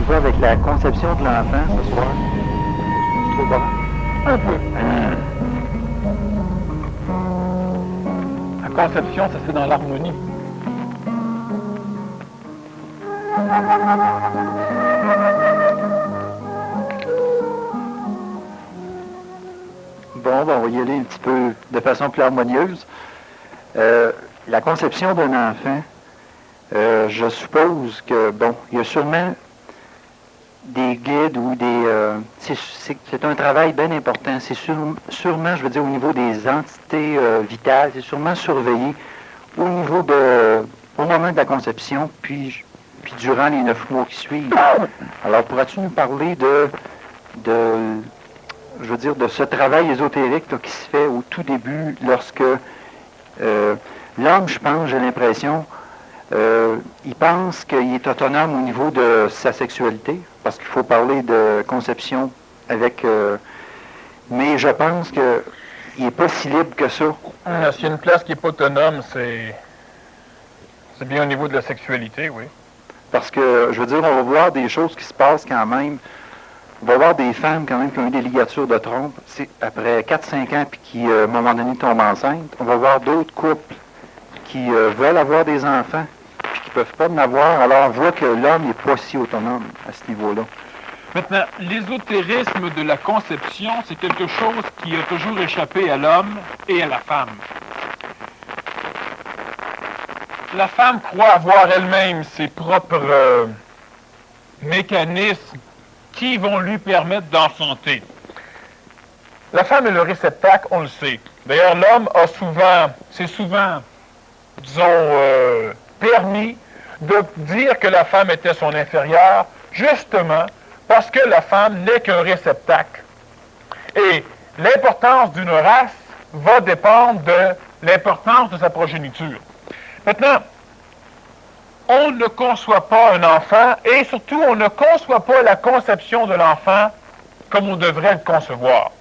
y va avec la conception de l'enfant ce soir. Trop bon. Un peu. La conception, ça se fait dans l'harmonie. Bon, ben, on va y aller un petit peu de façon plus harmonieuse. La conception d'un enfant, je suppose que, bon, il y a sûrement des guides ou des... c'est un travail bien important. C'est sûrement, je veux dire, au niveau des entités vitales, c'est sûrement surveillé au niveau au moment de la conception, puis durant les 9 mois qui suivent. Alors, pourrais-tu nous parler je veux dire, de ce travail ésotérique là, qui se fait au tout début, lorsque l'homme, je pense, j'ai l'impression, il pense qu'il est autonome au niveau de sa sexualité, parce qu'il faut parler de conception avec... mais je pense qu'il n'est pas si libre que ça. S'il y a une place qui n'est pas autonome, c'est bien au niveau de la sexualité, oui. Parce que, je veux dire, on va voir des choses qui se passent quand même. On va voir des femmes quand même qui ont eu des ligatures de trompe après 4-5 ans puis qui, à un moment donné, tombent enceintes. On va voir d'autres couples qui veulent avoir des enfants puis qui ne peuvent pas en avoir. Alors, on voit que l'homme n'est pas si autonome à ce niveau-là. Maintenant, l'ésotérisme de la conception, c'est quelque chose qui a toujours échappé à l'homme et à la femme. La femme croit avoir elle-même ses propres mécanismes qui vont lui permettre d'enfanter. La femme est le réceptacle, on le sait. D'ailleurs, l'homme c'est souvent, disons, permis de dire que la femme était son inférieure, justement parce que la femme n'est qu'un réceptacle. Et l'importance d'une race va dépendre de l'importance de sa progéniture. Maintenant, on ne conçoit pas un enfant et surtout, on ne conçoit pas la conception de l'enfant comme on devrait le concevoir.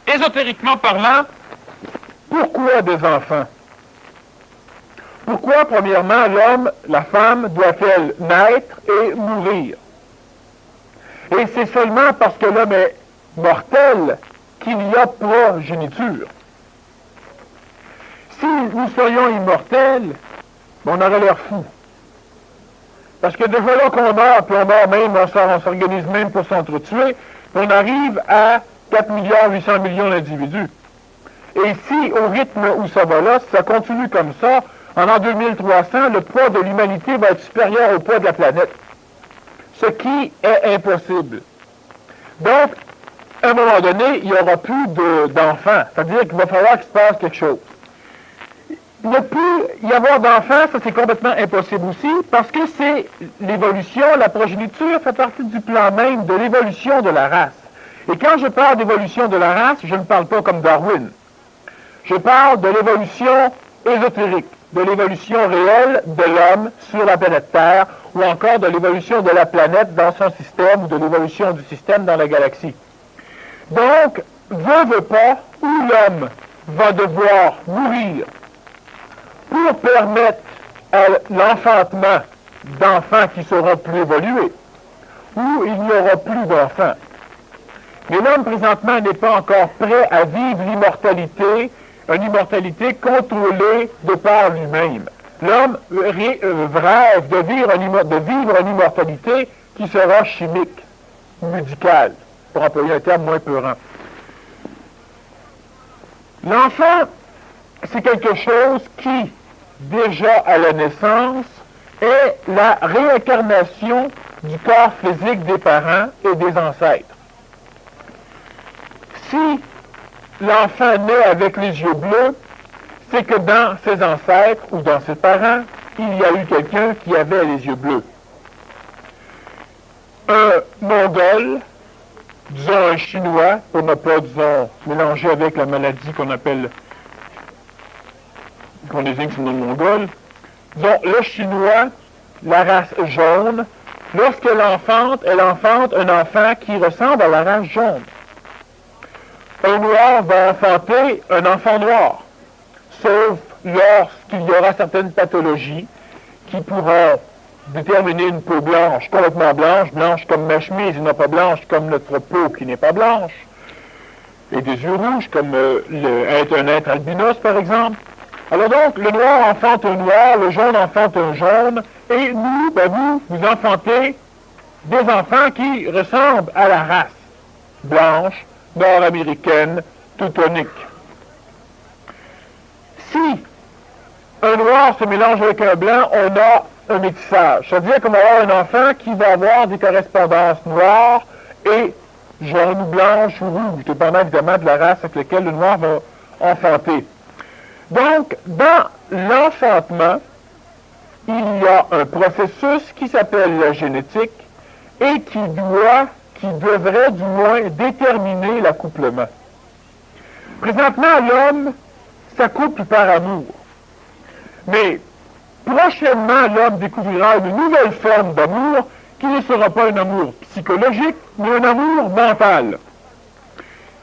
Ésotériquement parlant, pourquoi des enfants? Pourquoi, premièrement, l'homme, la femme, doit-elle naître et mourir? Et c'est seulement parce que l'homme est mortel qu'il y a progéniture. Si nous serions immortels, on aurait l'air fou. Parce que déjà là qu'on meurt, puis on meurt même, on s'organise même pour s'entretuer, on arrive à 4 800 millions d'individus. Et si, au rythme où ça va là, si ça continue comme ça, en l'an 2300, le poids de l'humanité va être supérieur au poids de la planète. Ce qui est impossible. Donc, à un moment donné, il n'y aura plus d'enfants. C'est-à-dire qu'il va falloir qu'il se passe quelque chose. Il ne peut y avoir d'enfants, ça c'est complètement impossible aussi, parce que c'est l'évolution, la progéniture fait partie du plan même de l'évolution de la race. Et quand je parle d'évolution de la race, je ne parle pas comme Darwin. Je parle de l'évolution ésotérique, de l'évolution réelle de l'homme sur la planète Terre, ou encore de l'évolution de la planète dans son système, ou de l'évolution du système dans la galaxie. Donc, veut pas, où l'homme va devoir mourir pour permettre à l'enfantement d'enfants qui seront plus évolués, où il n'y aura plus d'enfants. Mais l'homme, présentement, n'est pas encore prêt à vivre l'immortalité, une immortalité contrôlée de par lui-même. L'homme rêve de vivre une immortalité qui sera chimique, médicale, pour employer un terme moins peurant. L'enfant, c'est quelque chose qui, déjà à la naissance, est la réincarnation du corps physique des parents et des ancêtres. Si l'enfant naît avec les yeux bleus, c'est que dans ses ancêtres ou dans ses parents, il y a eu quelqu'un qui avait les yeux bleus. Un Mongol, disons un Chinois, pour ne pas, disons, mélanger avec la maladie qu'on désigne sous le nom de Mongol, disons, le Chinois, la race jaune, lorsqu'elle enfante, elle enfante un enfant qui ressemble à la race jaune. Un noir va enfanter un enfant noir, sauf lorsqu'il y aura certaines pathologies qui pourront déterminer une peau blanche, complètement blanche, blanche comme ma chemise et non pas blanche comme notre peau qui n'est pas blanche, et des yeux rouges comme un être albinos par exemple. Alors donc, le noir enfante un noir, le jaune enfante un jaune, et nous, vous enfantez des enfants qui ressemblent à la race blanche, nord-américaine, teutonique. Si un noir se mélange avec un blanc, on a un métissage. C'est-à-dire qu'on va avoir un enfant qui va avoir des correspondances noires et jaune, blanche ou rouge, dépendant évidemment de la race avec laquelle le noir va enfanter. Donc, dans l'enfantement, il y a un processus qui s'appelle la génétique et qui devrait du moins déterminer l'accouplement. Présentement, l'homme s'accouple par amour. Mais prochainement, l'homme découvrira une nouvelle forme d'amour qui ne sera pas un amour psychologique, mais un amour mental.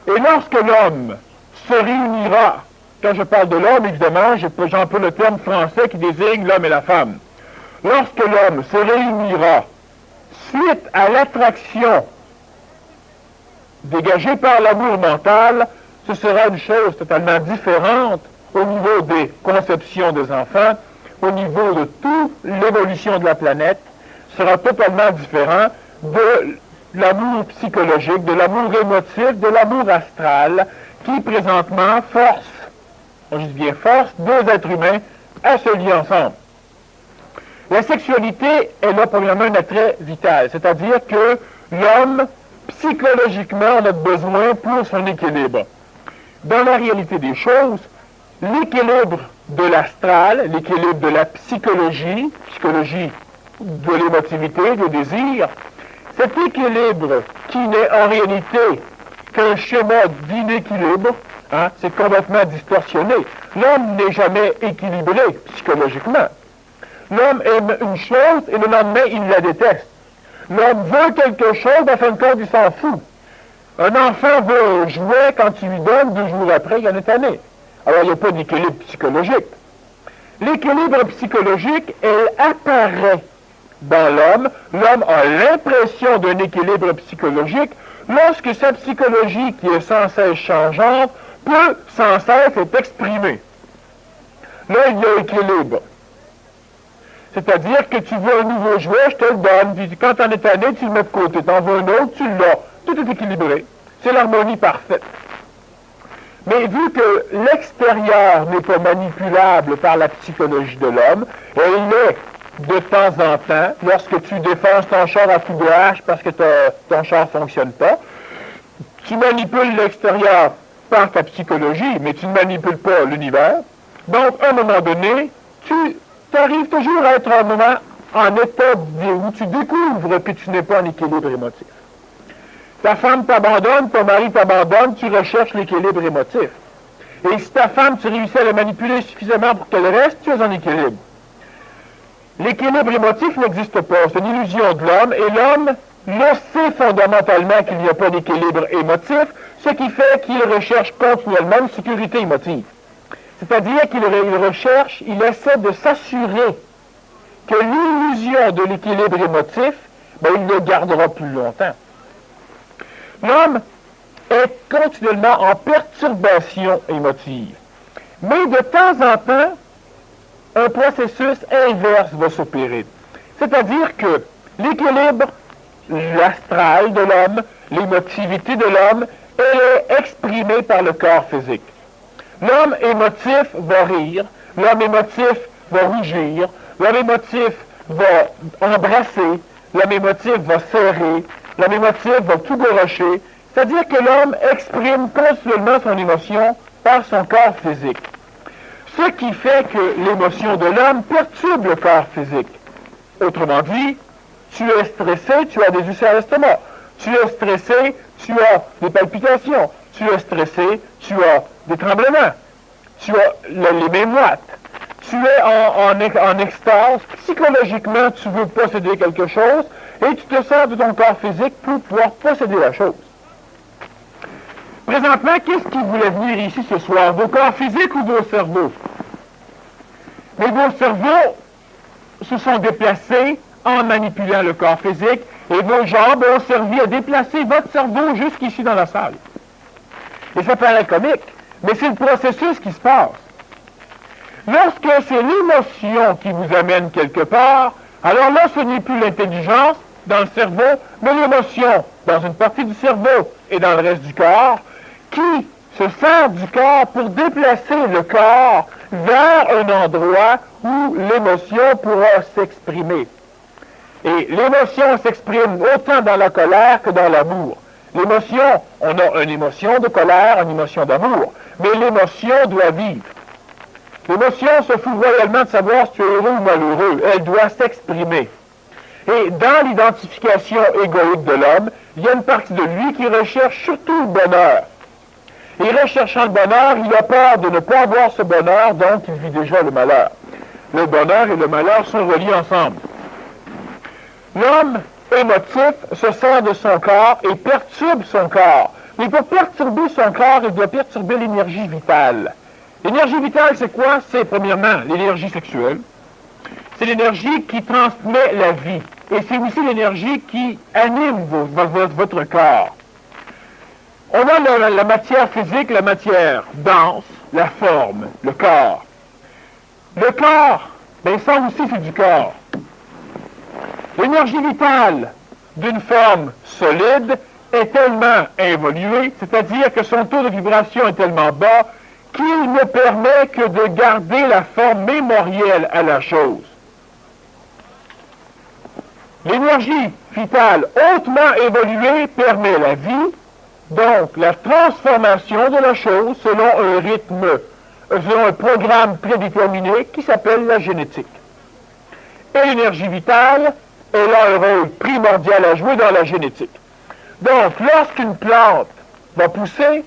Et lorsque l'homme se réunira, quand je parle de l'homme, évidemment, j'emploie le terme français qui désigne l'homme et la femme. Lorsque l'homme se réunira suite à l'attraction dégagée par l'amour mental, ce sera une chose totalement différente au niveau des conceptions des enfants, au niveau de toute l'évolution de la planète, sera totalement différent de l'amour psychologique, de l'amour émotif, de l'amour astral, qui présentement force, on dit bien force, deux êtres humains à se lier ensemble. La sexualité est là premièrement un attrait vital, c'est-à-dire que l'homme, psychologiquement, en a besoin pour son équilibre. Dans la réalité des choses, l'équilibre de l'astral, l'équilibre de la psychologie de l'émotivité, du désir, cet équilibre qui n'est en réalité qu'un schéma d'inéquilibre, c'est complètement distorsionné. L'homme n'est jamais équilibré psychologiquement. L'homme aime une chose et le lendemain, il la déteste. L'homme veut quelque chose, en fin de compte, il s'en fout. Un enfant veut un jouet, quand tu lui donnes, 2 jours après, il en est tanné. Alors, il n'y a pas d'équilibre psychologique. L'équilibre psychologique, elle apparaît dans l'homme. L'homme a l'impression d'un équilibre psychologique lorsque sa psychologie, qui est sans cesse changeante, peut sans cesse être exprimée. Là, il y a équilibre. C'est-à-dire que tu veux un nouveau jouet, je te le donne. Puis quand t'en es tanné, tu le mets de côté. T'en veux un autre, tu l'as. Tout est équilibré. C'est l'harmonie parfaite. Mais vu que l'extérieur n'est pas manipulable par la psychologie de l'homme, elle l'est de temps en temps, lorsque tu défonces ton char à coups de hache parce que ton char ne fonctionne pas, tu manipules l'extérieur par ta psychologie, mais tu ne manipules pas l'univers. Donc, à un moment donné, tu arrives toujours à être un moment en état où tu découvres que tu n'es pas en équilibre émotif. Ta femme t'abandonne, ton mari t'abandonne, tu recherches l'équilibre émotif. Et si ta femme, tu réussis à la manipuler suffisamment pour qu'elle reste, tu es en équilibre. L'équilibre émotif n'existe pas, c'est une illusion de l'homme, et l'homme le sait fondamentalement qu'il n'y a pas d'équilibre émotif, ce qui fait qu'il recherche continuellement une sécurité émotive. C'est-à-dire qu'il recherche, il essaie de s'assurer que l'illusion de l'équilibre émotif, il le gardera plus longtemps. L'homme est continuellement en perturbation émotive. Mais de temps en temps, un processus inverse va s'opérer. C'est-à-dire que l'équilibre, l'astral de l'homme, l'émotivité de l'homme, elle est exprimée par le corps physique. L'homme émotif va rire, l'homme émotif va rougir, l'homme émotif va embrasser, l'homme émotif va serrer, l'homme émotif va tout gorocher. C'est-à-dire que l'homme exprime continuellement son émotion par son corps physique. Ce qui fait que l'émotion de l'homme perturbe le corps physique. Autrement dit, tu es stressé, tu as des ulcères à l'estomac. Tu es stressé, tu as des palpitations. Tu es stressé, tu as des tremblements. Tu as les mains moites. Tu es en extase. Psychologiquement, tu veux posséder quelque chose et tu te sers de ton corps physique pour pouvoir posséder la chose. Présentement, qu'est-ce qui voulait venir ici ce soir? Vos corps physiques ou vos cerveaux? Mais vos cerveaux se sont déplacés en manipulant le corps physique, et vos jambes ont servi à déplacer votre cerveau jusqu'ici dans la salle. Et ça paraît comique, mais c'est le processus qui se passe. Lorsque c'est l'émotion qui vous amène quelque part, alors là, ce n'est plus l'intelligence dans le cerveau, mais l'émotion dans une partie du cerveau et dans le reste du corps, qui se sert du corps pour déplacer le corps vers un endroit où l'émotion pourra s'exprimer. Et l'émotion s'exprime autant dans la colère que dans l'amour. L'émotion, on a une émotion de colère, une émotion d'amour, mais l'émotion doit vivre. L'émotion se fout royalement de savoir si tu es heureux ou malheureux. Elle doit s'exprimer. Et dans l'identification égoïque de l'homme, il y a une partie de lui qui recherche surtout le bonheur. Et recherchant le bonheur, il a peur de ne pas avoir ce bonheur, donc il vit déjà le malheur. Le bonheur et le malheur sont reliés ensemble. L'homme émotif se sert de son corps et perturbe son corps. Mais pour perturber son corps, il doit perturber l'énergie vitale. L'énergie vitale, c'est quoi? C'est premièrement l'énergie sexuelle. C'est l'énergie qui transmet la vie. Et c'est aussi l'énergie qui anime votre corps. On a la matière physique, la matière dense, la forme, le corps. Le corps, ben ça aussi c'est du corps. L'énergie vitale d'une forme solide est tellement évoluée, c'est-à-dire que son taux de vibration est tellement bas qu'il ne permet que de garder la forme mémorielle à la chose. L'énergie vitale hautement évoluée permet la vie, donc la transformation de la chose selon un rythme, selon un programme prédéterminé qui s'appelle la génétique. Et l'énergie vitale, elle a un rôle primordial à jouer dans la génétique. Donc, lorsqu'une plante va pousser,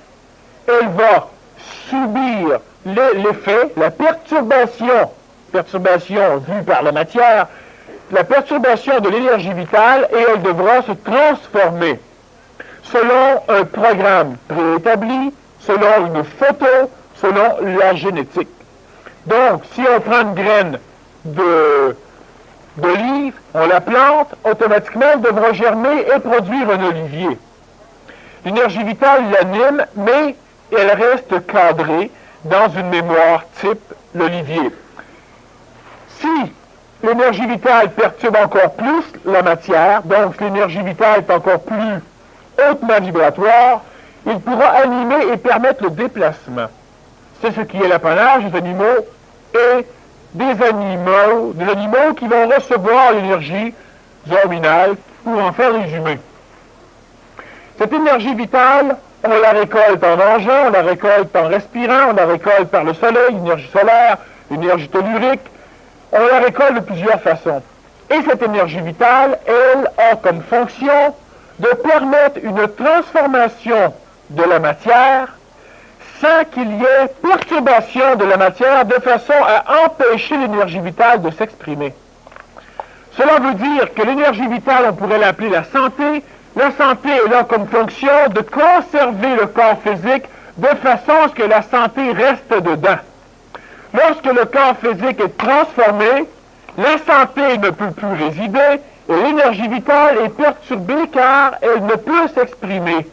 elle va subir l'effet, la perturbation vue par la matière, la perturbation de l'énergie vitale, et elle devra se transformer selon un programme préétabli, selon une photo, selon la génétique. Donc, si on prend une graine d'olive, on la plante, automatiquement, elle devra germer et produire un olivier. L'énergie vitale l'anime, mais elle reste cadrée dans une mémoire type l'olivier. Si l'énergie vitale perturbe encore plus la matière, donc l'énergie vitale est encore plus hautement vibratoire, il pourra animer et permettre le déplacement. C'est ce qui est l'apanage des animaux et des animaux qui vont recevoir l'énergie zominale pour en faire les humains. Cette énergie vitale, on la récolte en mangeant, on la récolte en respirant, on la récolte par le soleil, l'énergie solaire, l'énergie tellurique, on la récolte de plusieurs façons. Et cette énergie vitale, elle a comme fonction de permettre une transformation de la matière sans qu'il y ait perturbation de la matière de façon à empêcher l'énergie vitale de s'exprimer. Cela veut dire que l'énergie vitale, on pourrait l'appeler la santé. La santé est là comme fonction de conserver le corps physique de façon à ce que la santé reste dedans. Lorsque le corps physique est transformé, la santé ne peut plus résider et l'énergie vitale est perturbée car elle ne peut s'exprimer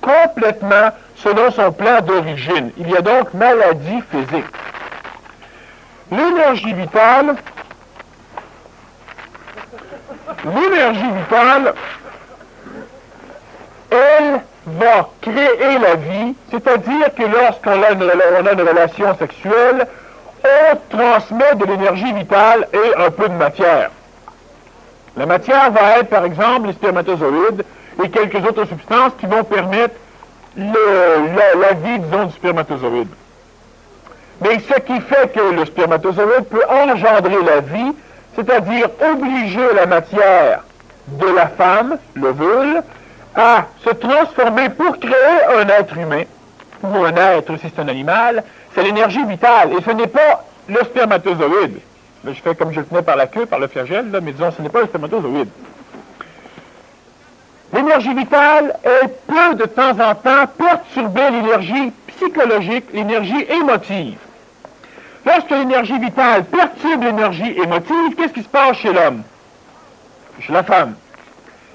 complètement selon son plan d'origine. Il y a donc maladie physique. L'énergie vitale, elle va créer la vie, c'est-à-dire que lorsqu'on a une relation sexuelle, on transmet de l'énergie vitale et un peu de matière. La matière va être, par exemple, les spermatozoïdes et quelques autres substances qui vont permettre la vie, disons, du spermatozoïde. Mais ce qui fait que le spermatozoïde peut engendrer la vie, c'est-à-dire obliger la matière de la femme, l'ovule, à se transformer pour créer un être humain, ou un être si c'est un animal, c'est l'énergie vitale, et ce n'est pas le spermatozoïde. Là, je fais comme je le tenais par la queue, par le flagelle, là, mais disons, ce n'est pas le spermatozoïde. L'énergie vitale, elle peut de temps en temps perturber l'énergie psychologique, l'énergie émotive. Lorsque l'énergie vitale perturbe l'énergie émotive, qu'est-ce qui se passe chez l'homme? chez la femme.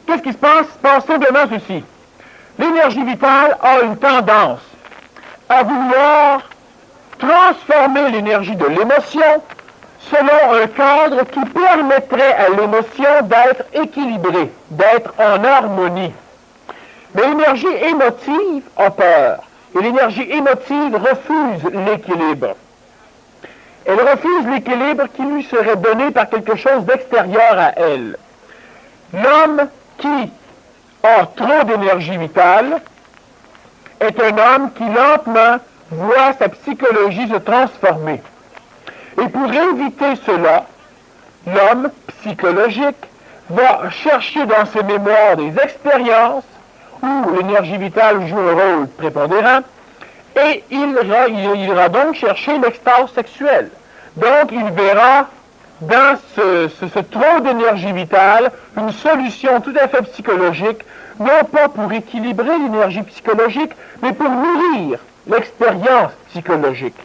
Qu'est-ce qui se passe? Il se passe simplement ceci. L'énergie vitale a une tendance à vouloir transformer l'énergie de l'émotion selon un cadre qui permettrait à l'émotion d'être équilibrée, d'être en harmonie. Mais l'énergie émotive a peur. Et l'énergie émotive refuse l'équilibre. Elle refuse l'équilibre qui lui serait donné par quelque chose d'extérieur à elle. L'homme qui a trop d'énergie vitale est un homme qui lentement voit sa psychologie se transformer. Et pour éviter cela, l'homme psychologique va chercher dans ses mémoires des expériences où l'énergie vitale joue un rôle prépondérant, et il ira donc chercher l'extase sexuelle. Donc il verra dans ce trop d'énergie vitale une solution tout à fait psychologique, non pas pour équilibrer l'énergie psychologique, mais pour nourrir l'expérience psychologique.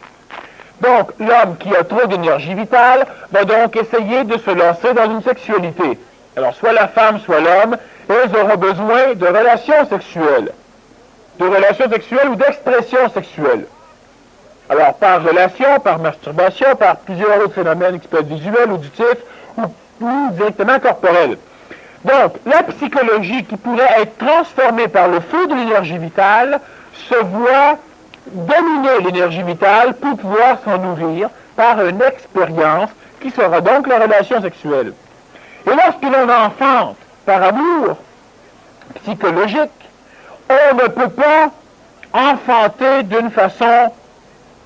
Donc l'homme qui a trop d'énergie vitale va donc essayer de se lancer dans une sexualité. Alors soit la femme, soit l'homme, elles auront besoin de relations sexuelles ou d'expression sexuelle. Alors, par relation, par masturbation, par plusieurs autres phénomènes qui peuvent être visuels, auditifs ou directement corporels. Donc, la psychologie qui pourrait être transformée par le feu de l'énergie vitale se voit dominer l'énergie vitale pour pouvoir s'en nourrir par une expérience qui sera donc la relation sexuelle. Et lorsque l'on enfante par amour psychologique, on ne peut pas enfanter d'une façon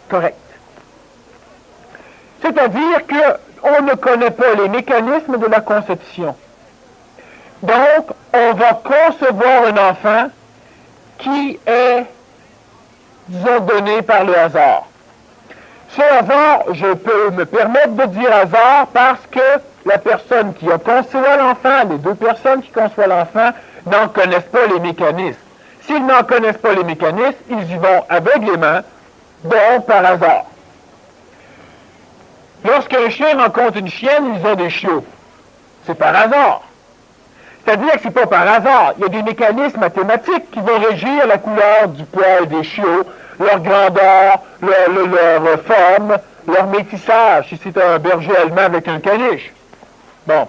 correcte. C'est-à-dire qu'on ne connaît pas les mécanismes de la conception. Donc, on va concevoir un enfant qui est, disons, donné par le hasard. Ce hasard, je peux me permettre de dire hasard parce que la personne qui a conçu l'enfant, les deux personnes qui conçoivent l'enfant, n'en connaissent pas les mécanismes. S'ils n'en connaissent pas les mécanismes, ils y vont aveuglément, donc par hasard. Lorsqu'un chien rencontre une chienne, ils ont des chiots. C'est par hasard. C'est-à-dire que c'est pas par hasard. Il y a des mécanismes mathématiques qui vont régir la couleur du poil des chiots, leur grandeur, leur forme, leur métissage, si c'est un berger allemand avec un caniche. Bon.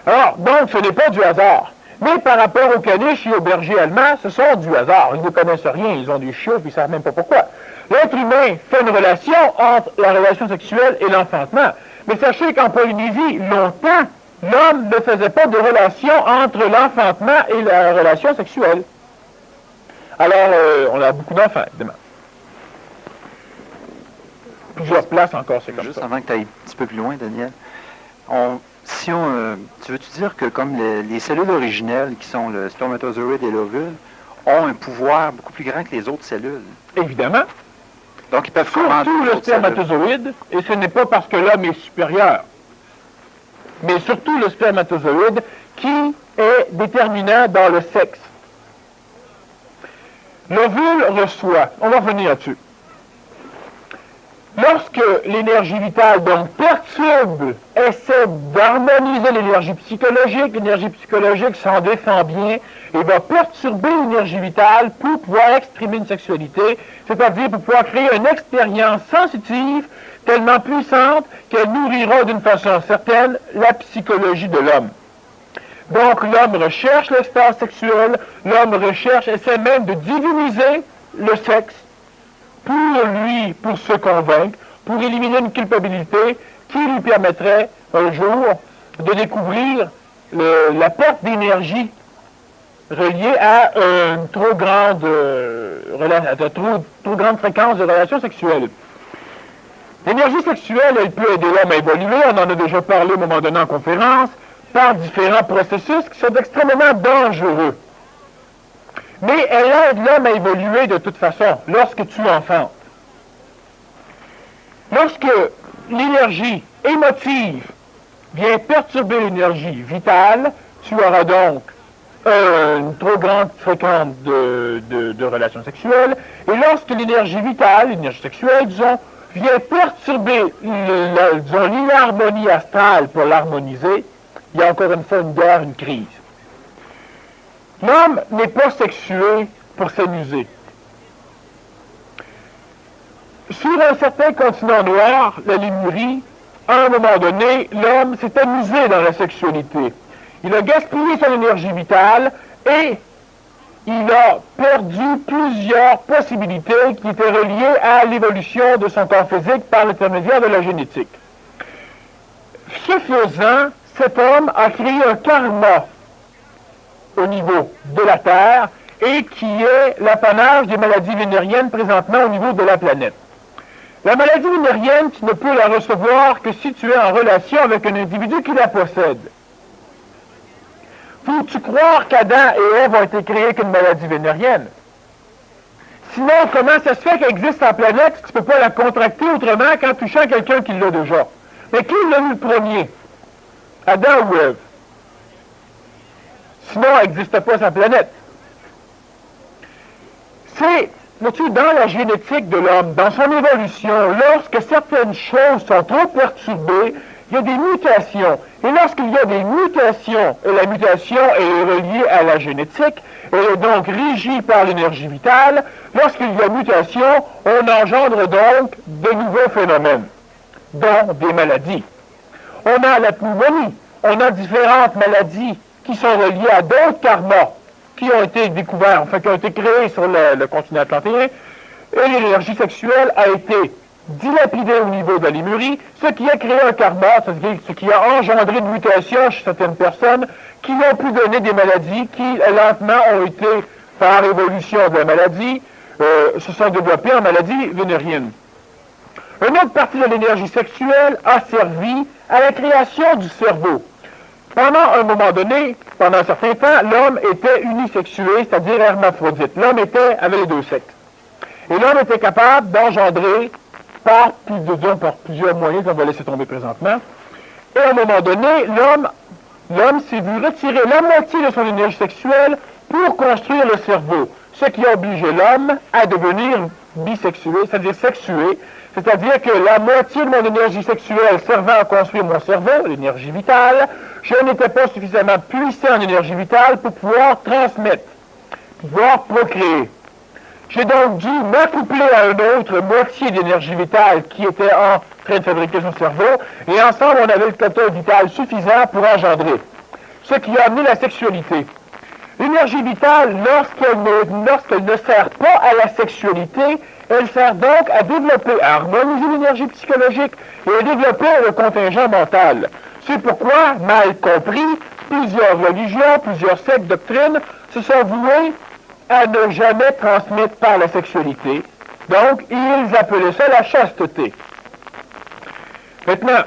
Alors, donc, ce n'est pas du hasard. Mais par rapport aux caniches et aux bergers allemands, ce sont du hasard. Ils ne connaissent rien, ils ont des chiots, puis ils ne savent même pas pourquoi. L'être humain fait une relation entre la relation sexuelle et l'enfantement. Mais sachez qu'en Polynésie, longtemps, l'homme ne faisait pas de relation entre l'enfantement et la relation sexuelle. Alors, on a beaucoup d'enfants, évidemment. Plusieurs places encore, c'est comme Juste ça. avant que tu ailles un petit peu plus loin, Daniel, tu veux-tu dire que comme les cellules originelles, qui sont le spermatozoïde et l'ovule, ont un pouvoir beaucoup plus grand que les autres cellules? Évidemment. Donc, ils peuvent Surtout le spermatozoïde, et ce n'est pas parce que l'homme est supérieur, mais surtout le spermatozoïde qui est déterminant dans le sexe. L'ovule reçoit, on va revenir là-dessus. Lorsque l'énergie vitale, donc, perturbe, essaie d'harmoniser l'énergie psychologique s'en défend bien et va perturber l'énergie vitale pour pouvoir exprimer une sexualité, c'est-à-dire pour pouvoir créer une expérience sensitive tellement puissante qu'elle nourrira d'une façon certaine la psychologie de l'homme. Donc, l'homme recherche l'extase sexuelle, l'homme essaie même de diviniser le sexe, pour se convaincre, pour éliminer une culpabilité qui lui permettrait un jour de découvrir la perte d'énergie reliée à une trop grande fréquence de relations sexuelles. L'énergie sexuelle, elle peut aider l'homme à évoluer, on en a déjà parlé au moment donné en conférence, par différents processus qui sont extrêmement dangereux. Mais elle aide l'homme à évoluer de toute façon, lorsque tu enfantes. Lorsque l'énergie émotive vient perturber l'énergie vitale, tu auras donc une trop grande fréquence de relations sexuelles, et lorsque l'énergie vitale, l'énergie sexuelle, disons, vient perturber l'inharmonie astrale pour l'harmoniser, il y a encore une fois une guerre, une crise. L'homme n'est pas sexué pour s'amuser. Sur un certain continent noir, la Lémurie, à un moment donné, l'homme s'est amusé dans la sexualité. Il a gaspillé son énergie vitale et il a perdu plusieurs possibilités qui étaient reliées à l'évolution de son corps physique par l'intermédiaire de la génétique. Ce faisant, cet homme a créé un karma au niveau de la Terre et qui est l'apanage des maladies vénériennes présentement au niveau de la planète. La maladie vénérienne, tu ne peux la recevoir que si tu es en relation avec un individu qui la possède. Faut-tu croire qu'Adam et Ève ont été créés qu'une maladie vénérienne? Sinon, comment ça se fait qu'elle existe sur la planète si tu ne peux pas la contracter autrement qu'en touchant quelqu'un qui l'a déjà? Mais qui l'a eu le premier? Adam ou Ève? Sinon, elle n'existe pas sur la planète. C'est, vois-tu, dans la génétique de l'homme, dans son évolution, lorsque certaines choses sont trop perturbées, il y a des mutations. Et lorsqu'il y a des mutations, et la mutation est reliée à la génétique, elle est donc régie par l'énergie vitale, lorsqu'il y a mutation, on engendre donc de nouveaux phénomènes, dont des maladies. On a la pneumonie, on a différentes maladies qui sont reliées à d'autres karmas qui ont été découverts, enfin qui ont été créés sur le continent atlantéen, et l'énergie sexuelle a été dilapidée au niveau de la Lémurie, ce qui a créé un karma, ce qui a engendré une mutation chez certaines personnes qui ont pu donner des maladies qui, lentement, ont été, par évolution de la maladie, se sont développées en maladies vénériennes. Une autre partie de l'énergie sexuelle a servi à la création du cerveau. Pendant un moment donné, pendant un certain temps, l'homme était unisexué, c'est-à-dire hermaphrodite. L'homme avait les deux sexes. Et l'homme était capable d'engendrer par plusieurs moyens qu'on va laisser tomber présentement. Et à un moment donné, l'homme s'est vu retirer la moitié de son énergie sexuelle pour construire le cerveau, ce qui a obligé l'homme à devenir bisexué, c'est-à-dire sexué, c'est-à-dire que la moitié de mon énergie sexuelle servant à construire mon cerveau, l'énergie vitale, je n'étais pas suffisamment puissant en énergie vitale pour pouvoir transmettre, pouvoir procréer. J'ai donc dû m'accoupler à une autre moitié d'énergie vitale qui était en train de fabriquer son cerveau, et ensemble on avait le quota vital suffisant pour engendrer. Ce qui a amené la sexualité. L'énergie vitale, lorsqu'elle ne sert pas à la sexualité, elle sert donc à développer, à harmoniser l'énergie psychologique et à développer le contingent mental. C'est pourquoi, mal compris, plusieurs religions, plusieurs sectes, doctrines se sont vouées à ne jamais transmettre par la sexualité. Donc, ils appelaient ça la chasteté. Maintenant,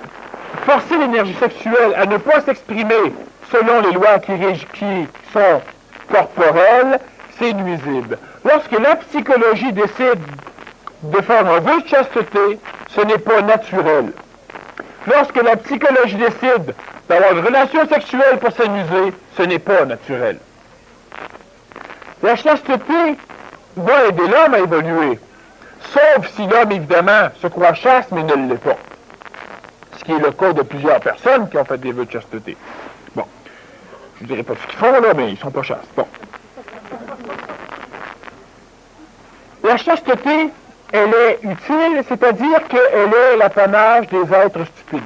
forcer l'énergie sexuelle à ne pas s'exprimer selon les lois qui sont corporelles, c'est nuisible. Lorsque la psychologie décide de faire un vœu de chasteté, ce n'est pas naturel. Lorsque la psychologie décide d'avoir une relation sexuelle pour s'amuser, ce n'est pas naturel. La chasteté va aider l'homme à évoluer, sauf si l'homme, évidemment, se croit chaste, mais ne l'est pas. Ce qui est le cas de plusieurs personnes qui ont fait des vœux de chasteté. Bon, je ne dirais pas ce qu'ils font, là, mais ils ne sont pas chastes. Bon. La chasteté, elle est utile, c'est-à-dire qu'elle est l'apanage des êtres stupides.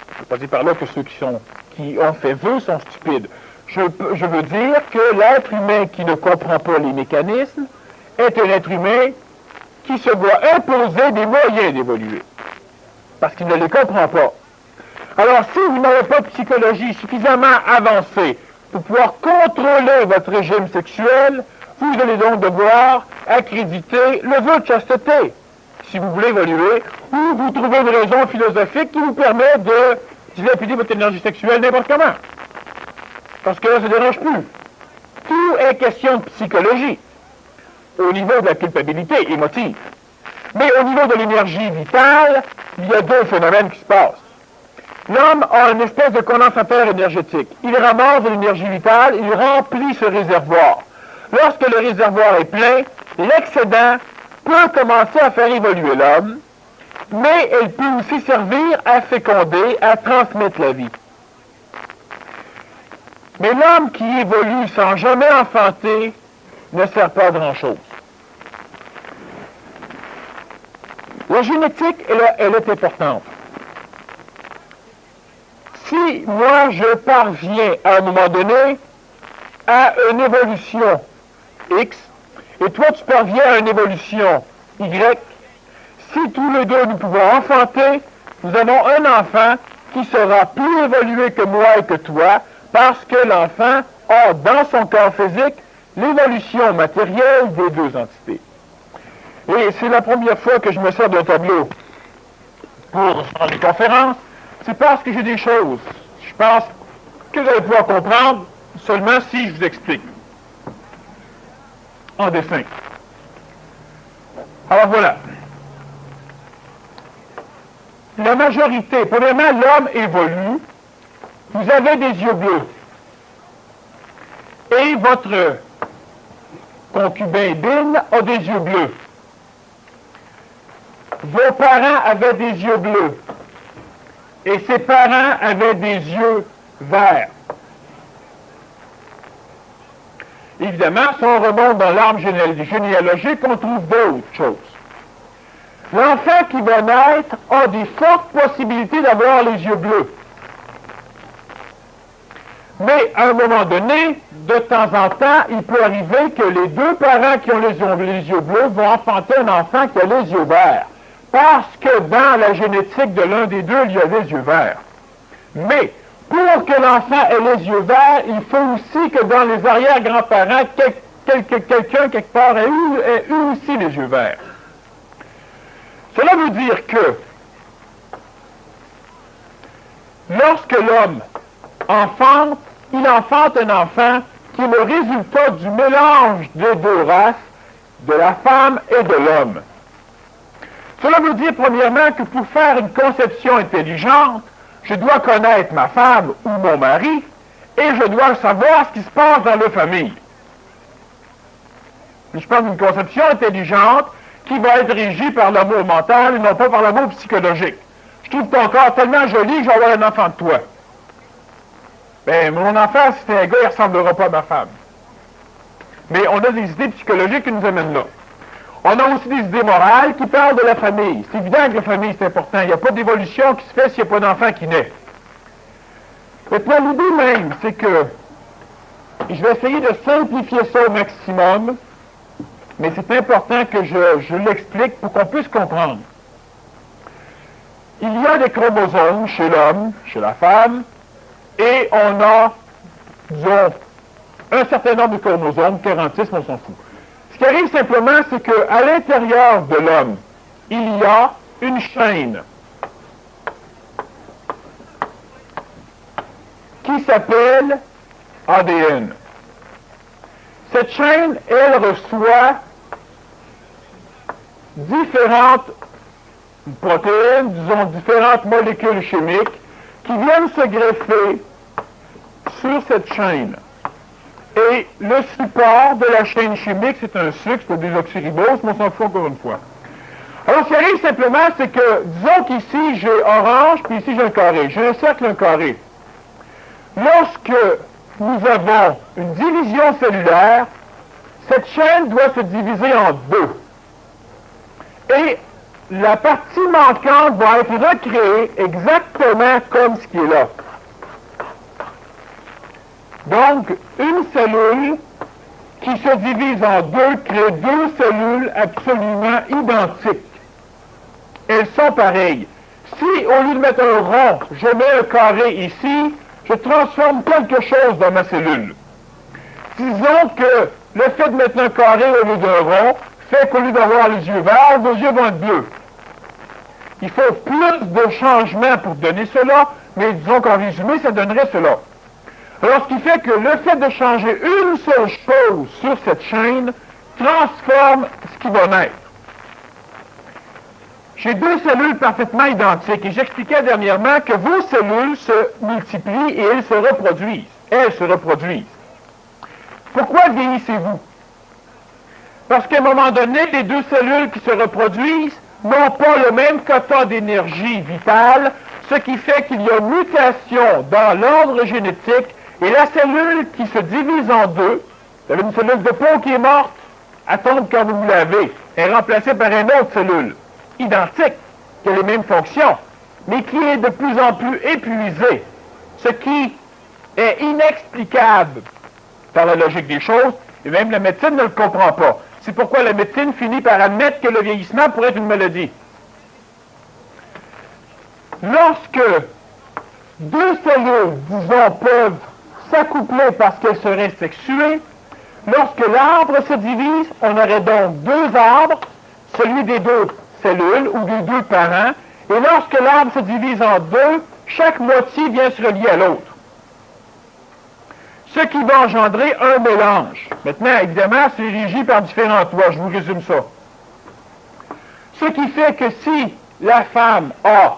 Je ne veux pas dire par là que ceux qui ont fait vœu sont stupides. Je veux dire que l'être humain qui ne comprend pas les mécanismes est un être humain qui se voit imposer des moyens d'évoluer, parce qu'il ne les comprend pas. Alors, si vous n'avez pas de psychologie suffisamment avancée pour pouvoir contrôler votre régime sexuel, vous allez donc devoir accréditer le vœu de chasteté, si vous voulez évoluer, ou vous trouvez une raison philosophique qui vous permet de dilapider votre énergie sexuelle n'importe comment. Parce que là, ça ne dérange plus. Tout est question de psychologie, au niveau de la culpabilité émotive. Mais au niveau de l'énergie vitale, il y a deux phénomènes qui se passent. L'homme a une espèce de condensateur énergétique. Il ramasse de l'énergie vitale, il remplit ce réservoir. Lorsque le réservoir est plein, l'excédent peut commencer à faire évoluer l'homme, mais elle peut aussi servir à féconder, à transmettre la vie. Mais l'homme qui évolue sans jamais enfanter ne sert pas à grand-chose. La génétique, elle est importante. Si moi je parviens à un moment donné à une évolution X, et toi tu parviens à une évolution Y, si tous les deux nous pouvons enfanter, nous avons un enfant qui sera plus évolué que moi et que toi, parce que l'enfant a dans son corps physique l'évolution matérielle des deux entités. Et c'est la première fois que je me sers d'un tableau pour faire des conférences, c'est parce que j'ai des choses, je pense, que vous allez pouvoir comprendre seulement si je vous explique. En dessin. Alors voilà. La majorité, premièrement, l'homme évolue. Vous avez des yeux bleus. Et votre concubin Bin a des yeux bleus. Vos parents avaient des yeux bleus. Et ses parents avaient des yeux verts. Évidemment, si on remonte dans l'arbre généalogique, on trouve d'autres choses. L'enfant qui va naître a des fortes possibilités d'avoir les yeux bleus. Mais à un moment donné, de temps en temps, il peut arriver que les deux parents qui ont les yeux bleus vont enfanter un enfant qui a les yeux verts. Parce que dans la génétique de l'un des deux, il y a des yeux verts. Mais pour que l'enfant ait les yeux verts, il faut aussi que dans les arrière-grands-parents, quelqu'un quelque part ait eu aussi les yeux verts. Cela veut dire que lorsque l'homme enfante, il enfante un enfant qui est le résultat du mélange des deux races, de la femme et de l'homme. Cela veut dire premièrement que pour faire une conception intelligente, je dois connaître ma femme ou mon mari et je dois savoir ce qui se passe dans leur famille. Je parle d'une conception intelligente qui va être régie par l'amour mental et non pas par l'amour psychologique. Je trouve ton corps tellement joli que je vais avoir un enfant de toi. Ben, mon enfant, si c'est un gars, il ne ressemblera pas à ma femme. Mais on a des idées psychologiques qui nous amènent là. On a aussi des idées morales qui parlent de la famille. C'est évident que la famille, c'est important. Il n'y a pas d'évolution qui se fait s'il n'y a pas d'enfant qui naît. Maintenant, l'idée même, c'est que je vais essayer de simplifier ça au maximum, mais c'est important que je l'explique pour qu'on puisse comprendre. Il y a des chromosomes chez l'homme, chez la femme, et on a, disons, un certain nombre de chromosomes, 46, mais on s'en fout. Ce qui arrive simplement, c'est qu'à l'intérieur de l'homme, il y a une chaîne qui s'appelle ADN. Cette chaîne, elle reçoit différentes protéines, disons différentes molécules chimiques, qui viennent se greffer sur cette chaîne. Et le support de la chaîne chimique, c'est un sucre, c'est des oxyriboses, mais on s'en fout encore une fois. Alors, ce qui arrive simplement, c'est que, disons qu'ici, j'ai orange, puis ici, j'ai un carré. J'ai un cercle, un carré. Lorsque nous avons une division cellulaire, cette chaîne doit se diviser en deux. Et la partie manquante va être recréée exactement comme ce qui est là. Donc, une cellule qui se divise en deux crée deux cellules absolument identiques. Elles sont pareilles. Si, au lieu de mettre un rond, je mets un carré ici, je transforme quelque chose dans ma cellule. Disons que le fait de mettre un carré au lieu d'un rond fait qu'au lieu d'avoir les yeux verts, vos yeux vont être bleus. Il faut plus de changements pour donner cela, mais disons qu'en résumé, ça donnerait cela. Alors, ce qui fait que le fait de changer une seule chose sur cette chaîne transforme ce qui va naître. J'ai deux cellules parfaitement identiques et j'expliquais dernièrement que vos cellules se multiplient et elles se reproduisent. Elles se reproduisent. Pourquoi vieillissez-vous? Parce qu'à un moment donné, les deux cellules qui se reproduisent n'ont pas le même quota d'énergie vitale, ce qui fait qu'il y a mutation dans l'ordre génétique Et la cellule qui se divise en deux, vous avez une cellule de peau qui est morte, elle tombe quand vous vous lavez. Elle est remplacée par une autre cellule, identique, qui a les mêmes fonctions, mais qui est de plus en plus épuisée, ce qui est inexplicable par la logique des choses, et même la médecine ne le comprend pas. C'est pourquoi la médecine finit par admettre que le vieillissement pourrait être une maladie. Lorsque deux cellules, disons, peuvent s'accoupler parce qu'elles seraient sexuées, lorsque l'arbre se divise, on aurait donc deux arbres, celui des deux cellules ou des deux parents, et lorsque l'arbre se divise en deux, chaque moitié vient se relier à l'autre. Ce qui va engendrer un mélange. Maintenant, évidemment, c'est régi par différents lois, je vous résume ça. Ce qui fait que si la femme a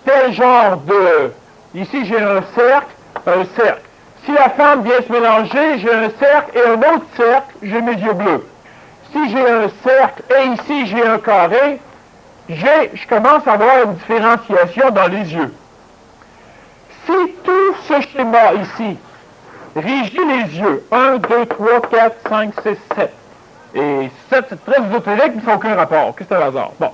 tel genre de... Ici, j'ai un cercle. Si la femme vient se mélanger, j'ai un cercle et un autre cercle, j'ai mes yeux bleus. Si j'ai un cercle et ici, j'ai un carré, je commence à avoir une différenciation dans les yeux. Si tout ce schéma ici régit les yeux, 1, 2, 3, 4, 5, 6, 7, et 7, c'est très ésotérique, mais ça n'a aucun rapport, que c'est un hasard. Bon.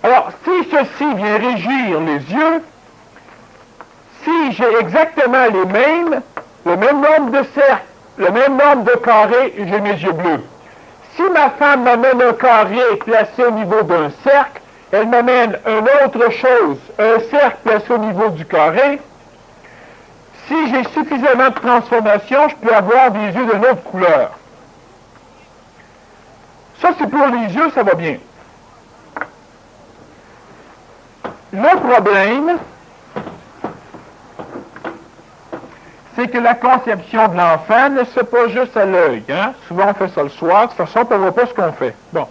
Alors, si ceci vient régir les yeux, si j'ai exactement les mêmes, le même nombre de cercles, le même nombre de carrés, j'ai mes yeux bleus. Si ma femme m'amène un carré placé au niveau d'un cercle, elle m'amène une autre chose, un cercle placé au niveau du carré. Si j'ai suffisamment de transformation, je peux avoir des yeux d'une autre couleur. Ça, c'est pour les yeux, ça va bien. Le problème, c'est que la conception de l'enfant ne se fait pas juste à l'œil. Hein? Souvent, on fait ça le soir. De toute façon, on ne voit pas ce qu'on fait. Bon.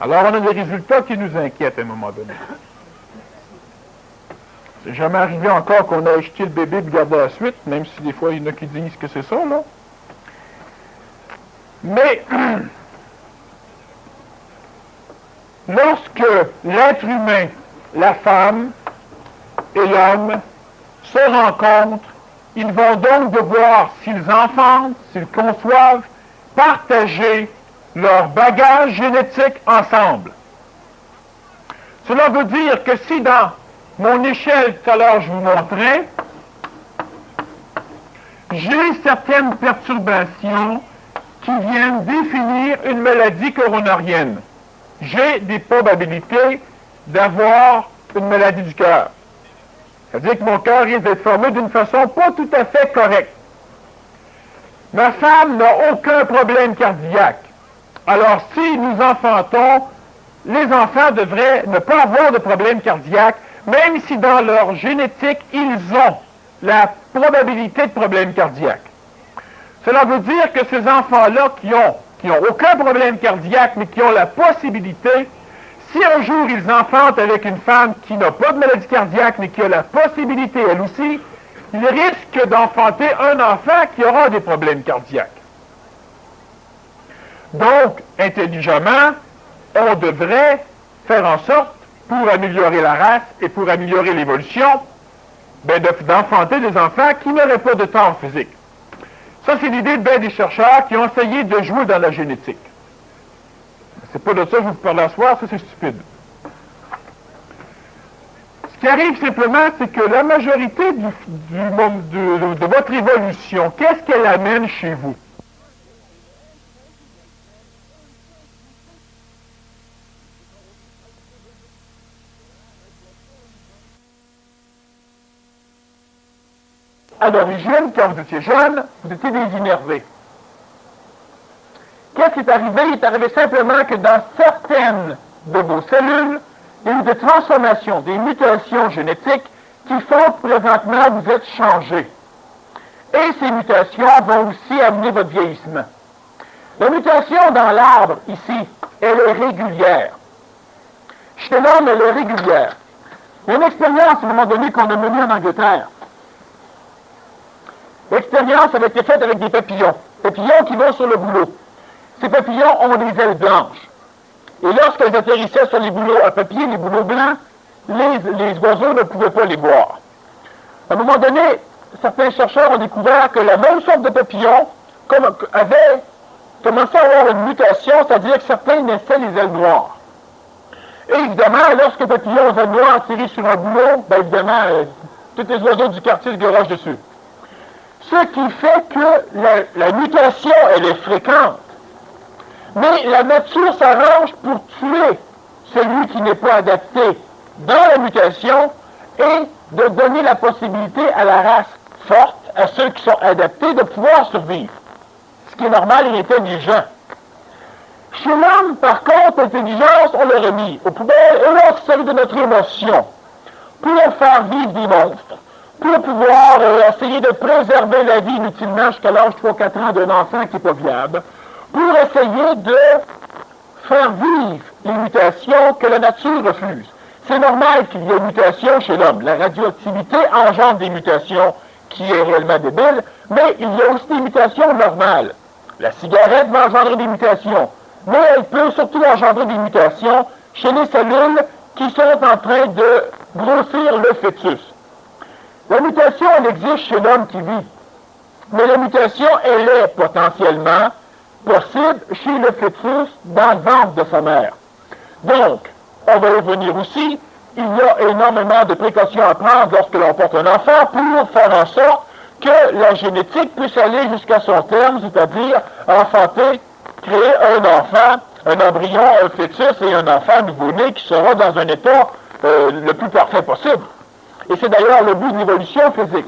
Alors, on a des résultats qui nous inquiètent à un moment donné. C'est jamais arrivé encore qu'on a acheté le bébé et gardé la suite, même si des fois, il y en a qui disent que c'est ça, là. Mais, lorsque l'être humain, la femme et l'homme se rencontrent, ils vont donc devoir, s'ils enfantent, s'ils conçoivent, partager leur bagage génétique ensemble. Cela veut dire que si dans mon échelle, tout à l'heure, je vous montrais, j'ai certaines perturbations qui viennent définir une maladie coronarienne, j'ai des probabilités d'avoir une maladie du cœur. C'est-à-dire que mon cœur risque d'être formé d'une façon pas tout à fait correcte. Ma femme n'a aucun problème cardiaque. Alors, si nous enfantons, les enfants devraient ne pas avoir de problème cardiaque, même si dans leur génétique, ils ont la probabilité de problème cardiaque. Cela veut dire que ces enfants-là qui ont aucun problème cardiaque, mais qui ont la possibilité, si un jour ils enfantent avec une femme qui n'a pas de maladie cardiaque, mais qui a la possibilité, elle aussi, ils risquent d'enfanter un enfant qui aura des problèmes cardiaques. Donc, intelligemment, on devrait faire en sorte, pour améliorer la race et pour améliorer l'évolution, d'enfanter des enfants qui n'auraient pas de tort physique. Ça, c'est l'idée de bien des chercheurs qui ont essayé de jouer dans la génétique. C'est pas de ça que je vous parle ce soir, ça c'est stupide. Ce qui arrive simplement, c'est que la majorité de votre évolution, qu'est-ce qu'elle amène chez vous? À l'origine, quand vous étiez jeune, vous étiez des innervés. Qu'est-ce qui est arrivé? Il est arrivé simplement que dans certaines de vos cellules, il y a eu des transformations, des mutations génétiques qui font que présentement vous êtes changé. Et ces mutations vont aussi amener votre vieillissement. La mutation dans l'arbre, ici, elle est régulière. Chez l'homme, elle est régulière. Il y a une expérience, à un moment donné, qu'on a menée en Angleterre. L'expérience avait été faite avec des papillons. Papillons qui vont sur le boulot. Ces papillons ont des ailes blanches. Et lorsqu'elles atterrissaient sur les bouleaux à papier, les bouleaux blancs, les oiseaux ne pouvaient pas les boire. À un moment donné, certains chercheurs ont découvert que la même sorte de papillon avait commencé à avoir une mutation, c'est-à-dire que certains naissaient les ailes noires. Et évidemment, lorsque le papillon aux ailes noires atterrit sur un boulot, bien évidemment, tous les oiseaux du quartier se garagent dessus. Ce qui fait que la mutation, elle est fréquente. Mais la nature s'arrange pour tuer celui qui n'est pas adapté dans la mutation et de donner la possibilité à la race forte, à ceux qui sont adaptés, de pouvoir survivre. Ce qui est normal et intelligent. Chez l'homme, par contre, l'intelligence, on l'a remis aux poubelles, et là, c'est de notre émotion. Pour faire vivre des monstres, pour pouvoir essayer de préserver la vie inutilement jusqu'à l'âge 3-4 ans d'un enfant qui n'est pas viable, pour essayer de faire vivre les mutations que la nature refuse. C'est normal qu'il y ait une mutation chez l'homme. La radioactivité engendre des mutations qui est réellement débile, mais il y a aussi des mutations normales. La cigarette va engendrer des mutations, mais elle peut surtout engendrer des mutations chez les cellules qui sont en train de grossir le fœtus. La mutation, elle existe chez l'homme qui vit, mais la mutation, elle est potentiellement possible chez le fœtus dans le ventre de sa mère. Donc, on va y revenir aussi, il y a énormément de précautions à prendre lorsque l'on porte un enfant pour faire en sorte que la génétique puisse aller jusqu'à son terme, c'est-à-dire enfanter, créer un enfant, un embryon, un fœtus et un enfant nouveau-né qui sera dans un état le plus parfait possible. Et c'est d'ailleurs le but de l'évolution physique.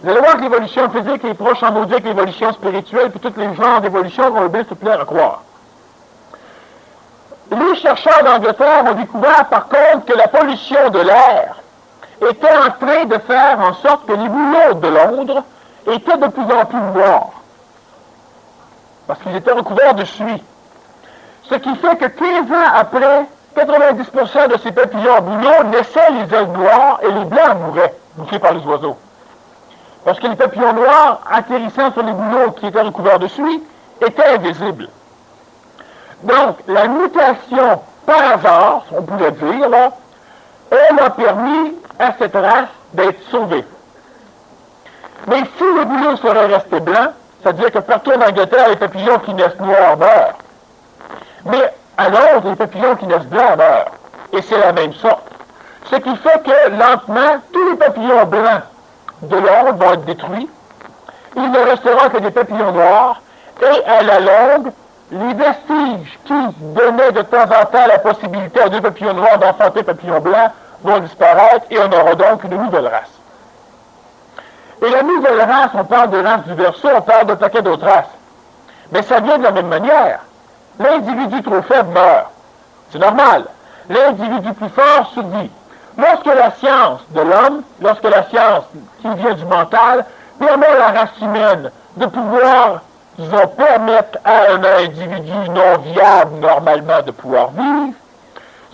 Vous allez voir que l'évolution physique est proche en maudit avec l'évolution spirituelle, puis tous les genres d'évolution qu'on veut bien se plaire à croire. Les chercheurs d'Angleterre ont découvert par contre que la pollution de l'air était en train de faire en sorte que les bouleaux de Londres étaient de plus en plus noirs. Parce qu'ils étaient recouverts de suie. Ce qui fait que 15 ans après, 90% de ces papillons à bouleaux naissaient les ailes noires et les blancs mouraient, bouffés par les oiseaux. Parce que les papillons noirs, atterrissant sur les bouleaux qui étaient recouverts de suie, étaient invisibles. Donc, la mutation, par hasard, on pourrait dire, là, elle a permis à cette race d'être sauvée. Mais si les bouleaux seraient restés blancs, c'est-à-dire que partout en Angleterre, les papillons qui naissent noirs meurent. Mais à Londres, les papillons qui naissent blancs meurent. Et c'est la même sorte. Ce qui fait que, lentement, tous les papillons blancs de Londres vont être détruits. Il ne restera que des papillons noirs. Et à la longue, les vestiges qui donnaient de temps en temps la possibilité à deux papillons noirs d'enfanter papillons blancs vont disparaître et on aura donc une nouvelle race. Et la nouvelle race, on parle de race du verso, on parle de paquet d'autres races. Mais ça vient de la même manière. L'individu trop faible meurt. C'est normal. L'individu plus fort survit. Lorsque la science de l'homme, lorsque la science qui vient du mental, permet à la race humaine de pouvoir, disons, permettre à un individu non viable normalement de pouvoir vivre,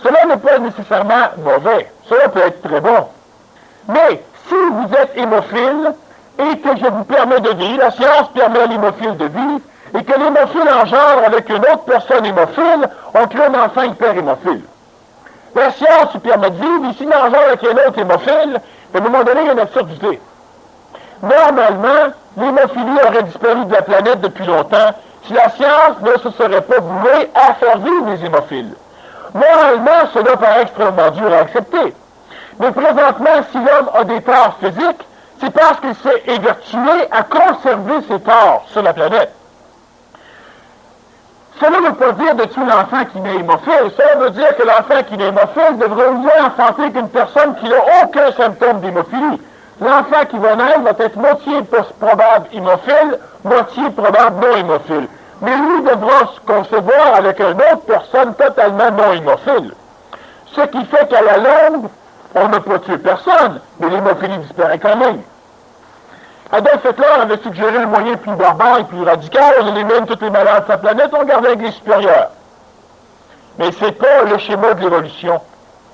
cela n'est pas nécessairement mauvais. Cela peut être très bon. Mais si vous êtes hémophile et que je vous permets de vivre, la science permet à l'hémophile de vivre, et que l'hémophile engendre avec une autre personne hémophile, on crée un enfant hyper hémophile. La science lui permet de vivre, ici l'engendre avec un autre hémophile, à un moment donné, il y a une absurdité. Normalement, l'hémophilie aurait disparu de la planète depuis longtemps si la science ne se serait pas vouée à faire vivre les hémophiles. Moralement, cela paraît extrêmement dur à accepter. Mais présentement, si l'homme a des torts physiques, c'est parce qu'il s'est évertué à conserver ses torts sur la planète. Cela ne veut pas dire de tuer l'enfant qui naît hémophile. Cela veut dire que l'enfant qui naît hémophile devrait au moins enfanter qu'une personne qui n'a aucun symptôme d'hémophilie. L'enfant qui va naître va être moitié probable hémophile, moitié probable non hémophile. Mais lui devra se concevoir avec une autre personne totalement non hémophile. Ce qui fait qu'à la longue, on n'a pas tué personne, mais l'hémophilie disparaît quand même. Adolf Hitler avait suggéré le moyen plus barbare et plus radical, on élimine tous les malades de sa planète, on garde avec les supérieurs. Mais c'est pas le schéma de l'évolution.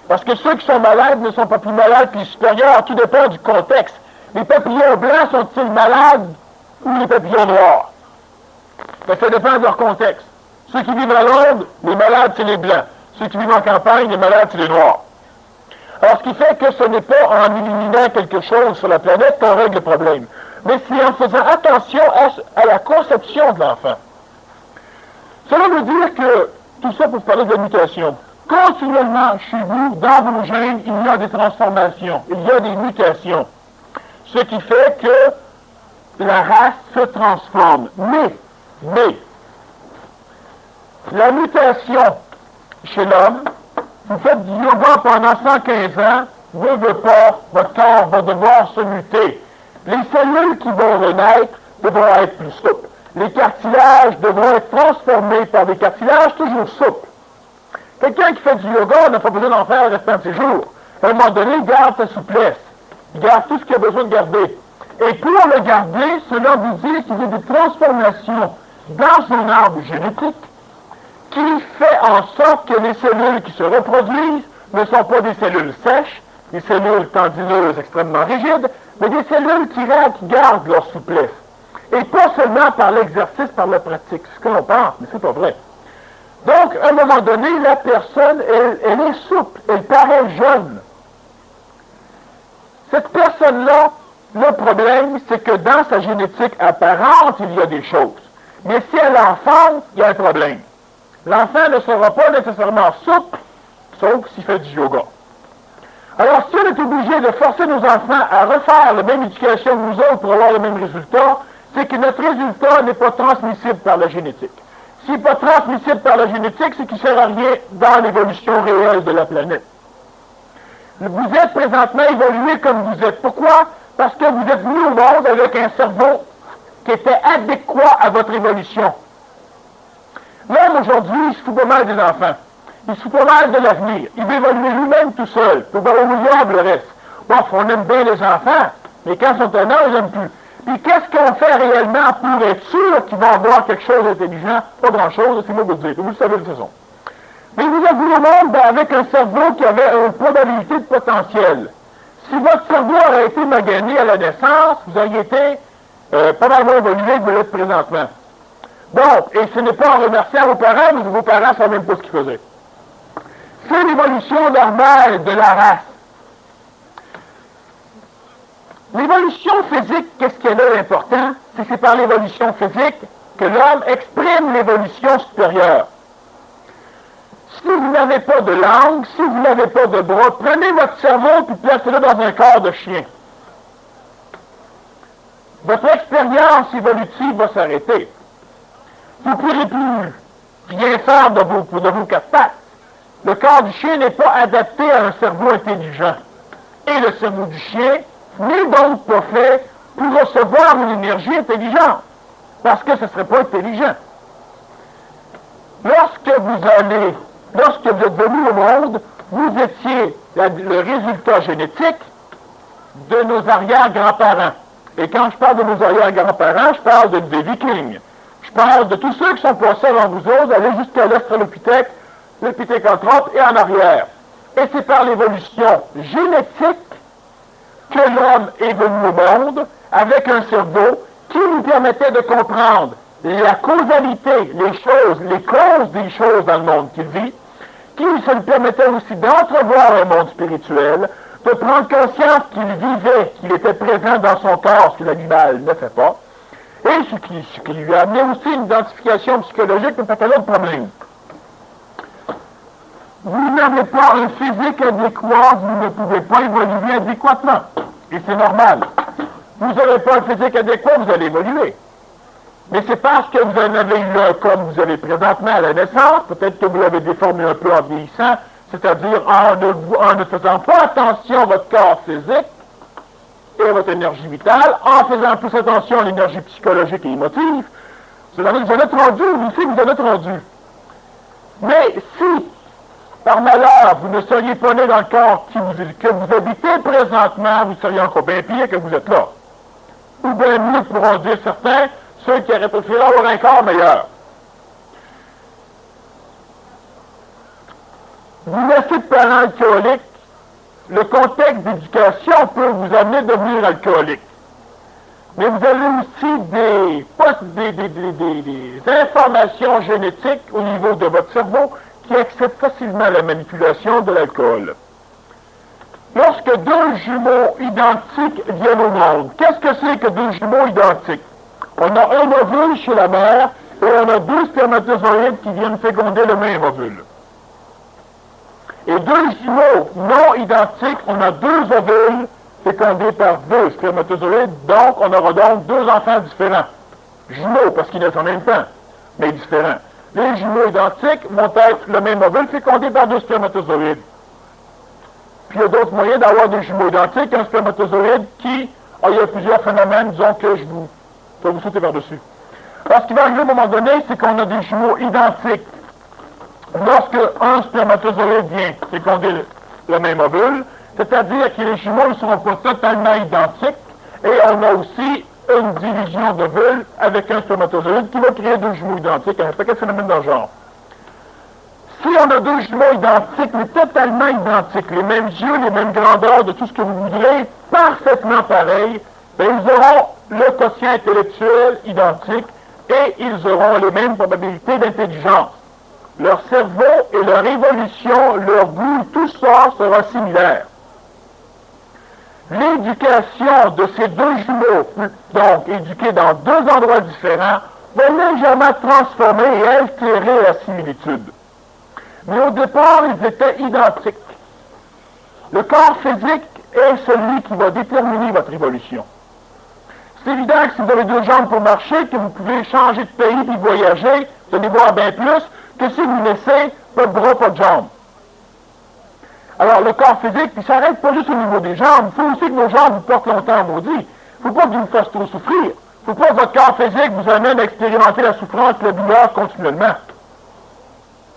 Parce que ceux qui sont malades ne sont pas plus malades que les supérieurs, tout dépend du contexte. Les papillons blancs sont-ils malades ou les papillons noirs? Ben, ça dépend de leur contexte. Ceux qui vivent à Londres, les malades, c'est les blancs. Ceux qui vivent en campagne, les malades, c'est les noirs. Alors, ce qui fait que ce n'est pas en éliminant quelque chose sur la planète qu'on règle le problème, mais c'est en faisant attention à la conception de l'enfant. Cela veut dire que, tout ça pour parler de la mutation, continuellement chez vous, dans vos gènes, il y a des transformations, il y a des mutations, ce qui fait que la race se transforme. Mais, la mutation chez l'homme, vous faites du yoga pendant 115 ans, veut pas, votre corps va devoir se muter. Les cellules qui vont renaître devront être plus souples. Les cartilages devront être transformés par des cartilages toujours souples. Quelqu'un qui fait du yoga n'a pas besoin d'en faire le restant de ses jours. À un moment donné, il garde sa souplesse. Il garde tout ce qu'il a besoin de garder. Et pour le garder, cela veut dire qu'il y a des transformations dans son arbre génétique qui fait en sorte que les cellules qui se reproduisent ne sont pas des cellules sèches, des cellules tendineuses extrêmement rigides, mais des cellules qui gardent leur souplesse. Et pas seulement par l'exercice, par la pratique. C'est ce que l'on pense, mais c'est pas vrai. Donc, à un moment donné, la personne, elle est souple, elle paraît jeune. Cette personne-là, le problème, c'est que dans sa génétique apparente, il y a des choses. Mais si elle enfante, il y a un problème. L'enfant ne sera pas nécessairement souple, sauf s'il fait du yoga. Alors, si on est obligé de forcer nos enfants à refaire la même éducation que nous autres pour avoir le même résultat, c'est que notre résultat n'est pas transmissible par la génétique. S'il n'est pas transmissible par la génétique, c'est qu'il ne sert à rien dans l'évolution réelle de la planète. Vous êtes présentement évolué comme vous êtes. Pourquoi? Parce que vous êtes venu au monde avec un cerveau qui était adéquat à votre évolution. L'homme aujourd'hui, il se fout pas mal des enfants. Il se fout pas mal de l'avenir. Il veut évoluer lui-même tout seul. Pour voir où le reste. Bon, on aime bien les enfants, mais quand ils sont un an, on n'aime plus. Puis qu'est-ce qu'on fait réellement pour être sûr qu'ils vont avoir quelque chose d'intelligent? Pas grand-chose, c'est moi vous le dire. Vous le savez de toute façon. Mais vous êtes venu au monde avec un cerveau qui avait une probabilité de potentiel. Si votre cerveau aurait été magané à la naissance, vous auriez été pas mal moins évolué que vous l'êtes présentement. Donc, et ce n'est pas en remerciant vos parents, mais vos parents ne savent même pas ce qu'ils faisaient. C'est l'évolution normale de la race. L'évolution physique, qu'est-ce qu'elle a d'important? C'est que c'est par l'évolution physique que l'homme exprime l'évolution supérieure. Si vous n'avez pas de langue, si vous n'avez pas de bras, prenez votre cerveau et placez-le dans un corps de chien. Votre expérience évolutive va s'arrêter. Vous ne pourrez plus rien faire de vos quatre pattes. Le corps du chien n'est pas adapté à un cerveau intelligent. Et le cerveau du chien n'est donc pas fait pour recevoir une énergie intelligente, parce que ce ne serait pas intelligent. Lorsque vous êtes venu au monde, vous étiez le résultat génétique de nos arrière-grands-parents. Et quand je parle de nos arrière-grands-parents, je parle des Vikings. Je parle de tous ceux qui sont passés avant vous autres, aller jusqu'à l'Australopithèque, le Pithécanthrope et en arrière. Et c'est par l'évolution génétique que l'homme est venu au monde avec un cerveau qui nous permettait de comprendre la causalité, les causes des choses dans le monde qu'il vit, qui nous permettait aussi d'entrevoir un monde spirituel, de prendre conscience qu'il vivait, qu'il était présent dans son corps, ce que l'animal ne fait pas, et ce qui lui a amené aussi une identification psychologique d'un catalogue de problèmes. Vous n'avez pas un physique adéquat, vous ne pouvez pas évoluer adéquatement. Et c'est normal. Vous n'avez pas un physique adéquat, vous allez évoluer. Mais c'est parce que vous en avez eu un comme vous avez présentement à la naissance, peut-être que vous l'avez déformé un peu en vieillissant, c'est-à-dire en ne faisant pas attention à votre corps physique et à votre énergie vitale, en faisant plus attention à l'énergie psychologique et émotive, vous en êtes rendu, vous aussi vous en êtes rendu. Mais si, par malheur, vous ne seriez pas né dans le corps que vous habitez présentement, vous seriez encore bien pire que vous êtes là. Ou bien mieux pourront dire certains, ceux qui auraient préféré avoir un corps meilleur. Vous laissez de parents alcooliques, le contexte d'éducation peut vous amener à devenir alcoolique. Mais vous avez aussi des informations génétiques au niveau de votre cerveau qui acceptent facilement la manipulation de l'alcool. lorsque deux jumeaux identiques viennent au monde. Qu'est-ce que c'est que deux jumeaux identiques? On a un ovule chez la mère et on a deux spermatozoïdes qui viennent féconder le même ovule. Et deux jumeaux non identiques, on a deux ovules fécondés par deux spermatozoïdes, donc on aura donc deux enfants différents. Jumeaux, parce qu'ils naissent en même temps, mais différents. Les jumeaux identiques vont être le même ovule fécondé par deux spermatozoïdes. Puis il y a d'autres moyens d'avoir des jumeaux identiques, un spermatozoïde qui... il y a plusieurs phénomènes, disons que je vais vous sauter par-dessus. Alors, ce qui va arriver à un moment donné, c'est qu'on a des jumeaux identiques. Lorsque un spermatozoïde vient féconder le même ovule, c'est-à-dire que les jumeaux ne seront pas totalement identiques, et on a aussi une division d'ovules avec un spermatozoïde qui va créer deux jumeaux identiques, un paquet de phénomènes de genre. Si on a deux jumeaux identiques, mais totalement identiques, les mêmes yeux, les mêmes grandeurs, de tout ce que vous voudrez, parfaitement pareils, bien, ils auront le quotient intellectuel identique et ils auront les mêmes probabilités d'intelligence. Leur cerveau et leur évolution, leur goût, tout ça sera similaire. L'éducation de ces deux jumeaux, donc éduqués dans deux endroits différents, va légèrement transformer et altérer la similitude. Mais au départ, ils étaient identiques. Le corps physique est celui qui va déterminer votre évolution. C'est évident que si vous avez deux jambes pour marcher, que vous pouvez changer de pays et voyager, vous allez voir bien plus que si vous laissez pas de bras, pas de jambes. Alors, le corps physique, il ne s'arrête pas juste au niveau des jambes. Il faut aussi que vos jambes vous portent longtemps maudit. Il ne faut pas que vous vous fassiez trop souffrir. Il ne faut pas que votre corps physique vous amène à expérimenter la souffrance et la douleur continuellement.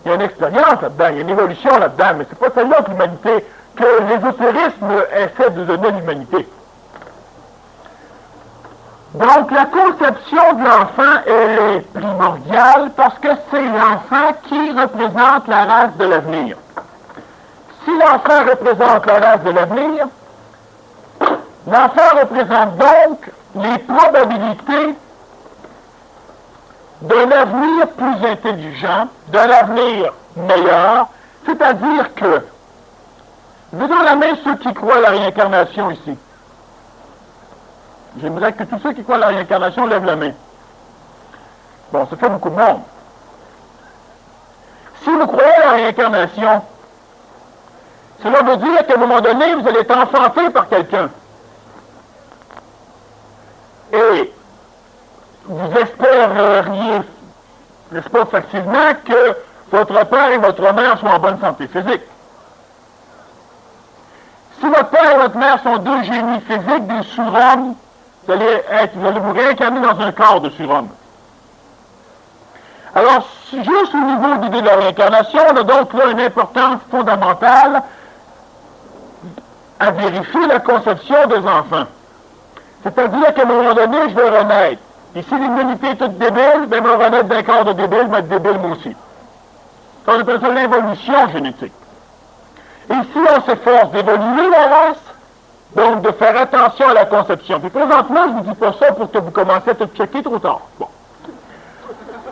Il y a une expérience là-dedans, il y a une évolution là-dedans, mais c'est pas celle-là que l'humanité, que l'ésotérisme essaie de donner à l'humanité. Donc, la conception de l'enfant, elle est primordiale parce que c'est l'enfant qui représente la race de l'avenir. Si l'enfant représente la race de l'avenir, l'enfant représente donc les probabilités d'un avenir plus intelligent, d'un avenir meilleur, c'est-à-dire que, levez la main ceux qui croient à la réincarnation ici. J'aimerais que tous ceux qui croient à la réincarnation lèvent la main. Bon, ça fait beaucoup de monde. Si vous croyez à la réincarnation, cela veut dire qu'à un moment donné, vous allez être enfanté par quelqu'un. Et vous espéreriez, n'est-ce pas, facilement que votre père et votre mère soient en bonne santé physique. Si votre père et votre mère sont deux génies physiques, des surhommes, vous allez vous réincarner dans un corps de surhomme. Alors, juste au niveau de l'idée de la réincarnation, on a donc là une importance fondamentale à vérifier la conception des enfants. C'est-à-dire qu'à un moment donné, je vais renaître. Et si l'humanité est toute débile, ben, je vais renaître d'un corps de débile, je vais être débile moi aussi. On appelle ça l'évolution génétique. Et si on s'efforce d'évoluer la race, donc de faire attention à la conception. Puis présentement, je ne vous dis pas ça pour que vous commenciez à tout checker trop tard. Bon.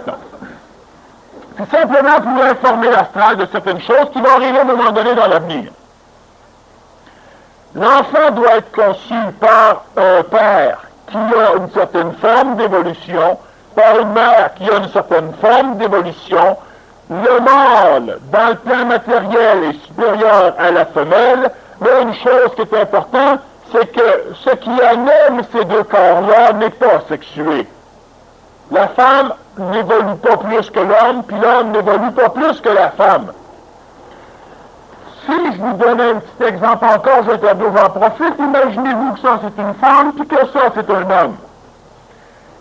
Non. C'est simplement pour informer l'astral de certaines choses qui vont arriver à un moment donné dans l'avenir. L'enfant doit être conçu par un père qui a une certaine forme d'évolution, par une mère qui a une certaine forme d'évolution. Le mâle, dans le plan matériel, est supérieur à la femelle, mais une chose qui est importante, c'est que ce qui anime ces deux corps-là n'est pas sexué. La femme n'évolue pas plus que l'homme, puis l'homme n'évolue pas plus que la femme. Si je vous donnais un petit exemple encore, je j'en profite, imaginez-vous que ça c'est une femme, puis que ça c'est un homme.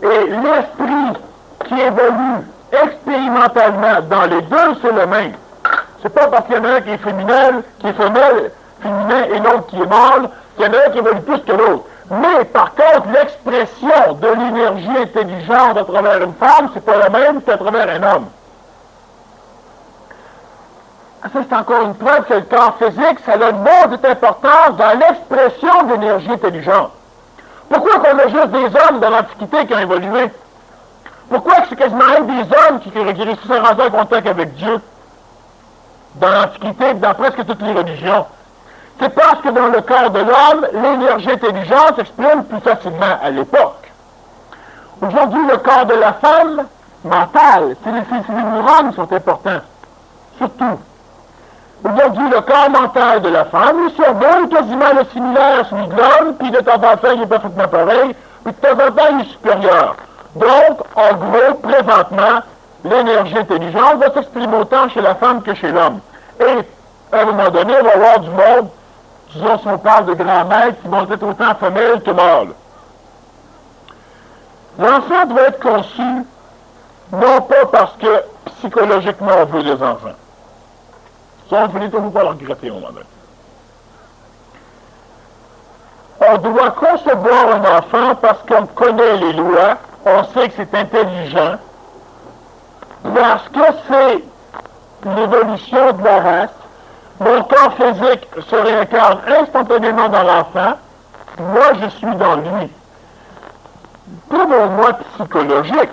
Et l'esprit qui évolue expérimentalement dans les deux, c'est le même. C'est pas parce qu'il y en a un qui est féminin, féminin et l'autre qui est mâle, qu'il y en a un qui évolue plus que l'autre. Mais par contre, l'expression de l'énergie intelligente à travers une femme, c'est pas la même qu'à travers un homme. Ça, c'est encore une preuve que le corps physique, ça a une bonne importance dans l'expression de l'énergie intelligente. Pourquoi qu'on a juste des hommes dans l'Antiquité qui ont évolué? Pourquoi c'est quasiment des hommes qui réussissent à rentrer en contact avec Dieu dans l'Antiquité et dans presque toutes les religions? c'est parce que dans le corps de l'homme, l'énergie intelligente s'exprime plus facilement à l'époque. Aujourd'hui, le corps de la femme, mental, ces neurones sont importants. Surtout. Aujourd'hui, le corps mental de la femme, le cerveau est quasiment le similaire à celui de l'homme, puis de temps en temps, il est parfaitement pareil, puis de temps en temps, il est supérieur. Donc, en gros, présentement, l'énergie intelligente va s'exprimer autant chez la femme que chez l'homme. Et, à un moment donné, il va y avoir du monde, disons, si on parle de grands maîtres, qui vont être autant femelles que mâles. L'enfant doit être conçu, non pas parce que psychologiquement on veut des enfants. Ça, on finit toujours par le regretter au moment donné. On doit concevoir un enfant parce qu'on connaît les lois, on sait que c'est intelligent, parce que c'est l'évolution de la race. Mon corps physique se réincarne instantanément dans l'enfant, moi je suis dans lui. Pas mon moi psychologique.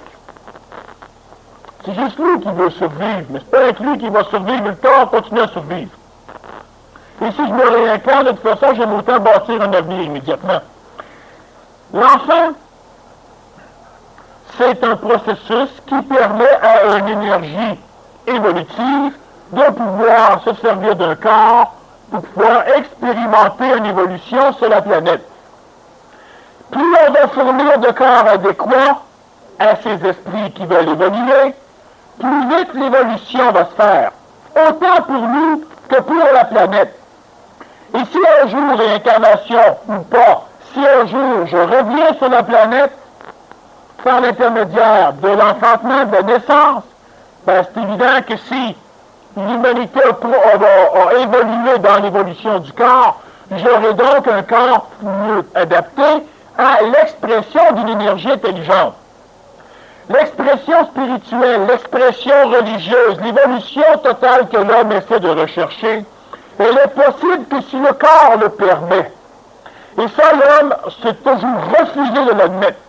C'est juste lui qui veut survivre, mais c'est pas avec lui qui va survivre, le corps continue à survivre. Et si je me réincarne, de toute façon, j'aime autant bâtir un avenir immédiatement. L'enfant, c'est un processus qui permet à une énergie évolutive de pouvoir se servir d'un corps pour pouvoir expérimenter une évolution sur la planète. Plus on va fournir de corps adéquats à ces esprits qui veulent évoluer, plus vite l'évolution va se faire, autant pour nous que pour la planète. Et si un jour, réincarnation ou pas, si un jour je reviens sur la planète par l'intermédiaire de l'enfantement, de la naissance, ben c'est évident que si l'humanité a évolué dans l'évolution du corps, j'aurai donc un corps mieux adapté à l'expression d'une énergie intelligente. L'expression spirituelle, l'expression religieuse, l'évolution totale que l'homme essaie de rechercher, elle est possible que si le corps le permet. Et ça, l'homme s'est toujours refusé de l'admettre.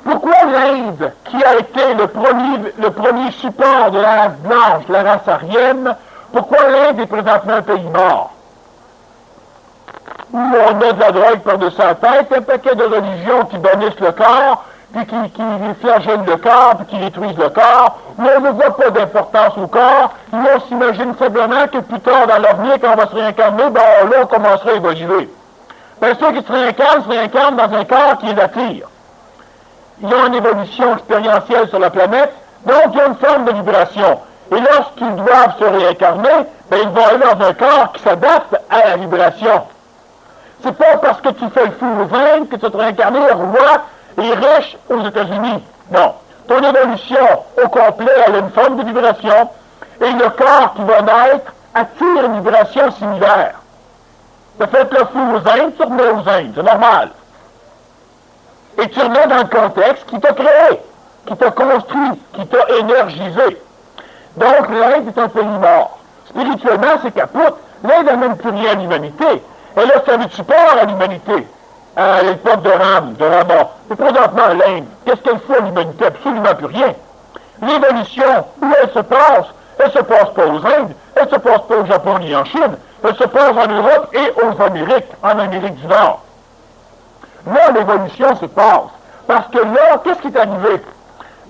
Pourquoi l'Inde, qui a été le premier support de la race blanche, la race aryenne, pourquoi l'Inde est présentement un pays mort? Où on met de la drogue par-dessus la tête, un paquet de religions qui bannissent le corps, puis qui flagellent le corps, puis qui détruisent le corps, où on ne voit pas d'importance au corps, et on s'imagine simplement que plus tard dans l'avenir, quand on va se réincarner, ben là, on commencera à évoluer. Ben ceux qui se réincarnent dans un corps qui les attire. Ils ont une évolution expérientielle sur la planète, donc il y a une forme de vibration. Et lorsqu'ils doivent se réincarner, ben ils vont aller dans un corps qui s'adapte à la vibration. C'est pas parce que tu fais le fou aux Indes que tu vas te réincarner roi et riche aux États-Unis. Non. Ton évolution au complet, elle a une forme de vibration, et le corps qui va naître attire une vibration similaire. Tu as fait le fou aux Indes, tu remets aux Indes, c'est normal. Et tu remets dans le contexte qui t'a créé, qui t'a construit, qui t'a énergisé. Donc l'Inde est un pays mort. Spirituellement, c'est capote. L'Inde n'a même plus rien à l'humanité. Elle a servi de support à l'humanité, à l'époque de Rama. Et présentement, l'Inde, qu'est-ce qu'elle fait à l'humanité? Absolument plus rien. L'évolution, où elle se passe pas aux Indes, elle se passe pas au Japon ni en Chine, elle se passe en Europe et aux Amériques, en Amérique du Nord. Là, l'évolution se passe. Parce que là, qu'est-ce qui est arrivé?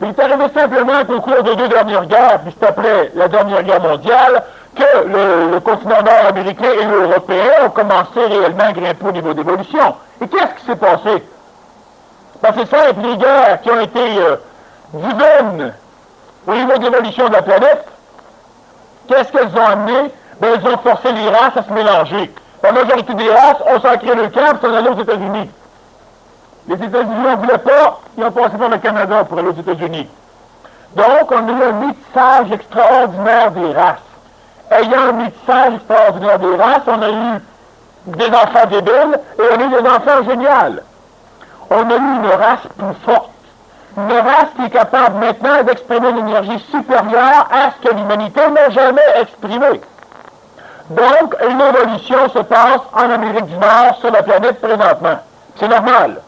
Il est arrivé simplement qu'au cours des 2 dernières guerres, puis c'est après la dernière guerre mondiale, que le continent nord-américain et européen ont commencé réellement à grimper au niveau d'évolution. Et qu'est-ce qui s'est passé? Ben c'est simple, les guerres qui ont été divines au niveau de l'évolution de la planète, qu'est-ce qu'elles ont amené? Ben elles ont forcé les races à se mélanger. La majorité des races ont sacré le camp et sont allés aux États-Unis. Les États-Unis n'en voulaient pas, ils ont passé par le Canada pour aller aux États-Unis. Donc, on a eu un métissage extraordinaire des races. Ayant un métissage extraordinaire des races, on a eu des enfants débiles et on a eu des enfants géniaux. On a eu une race plus forte. Une race qui est capable maintenant d'exprimer une énergie supérieure à ce que l'humanité n'a jamais exprimé. Donc, l'évolution se passe en Amérique du Nord, sur la planète présentement. C'est normal.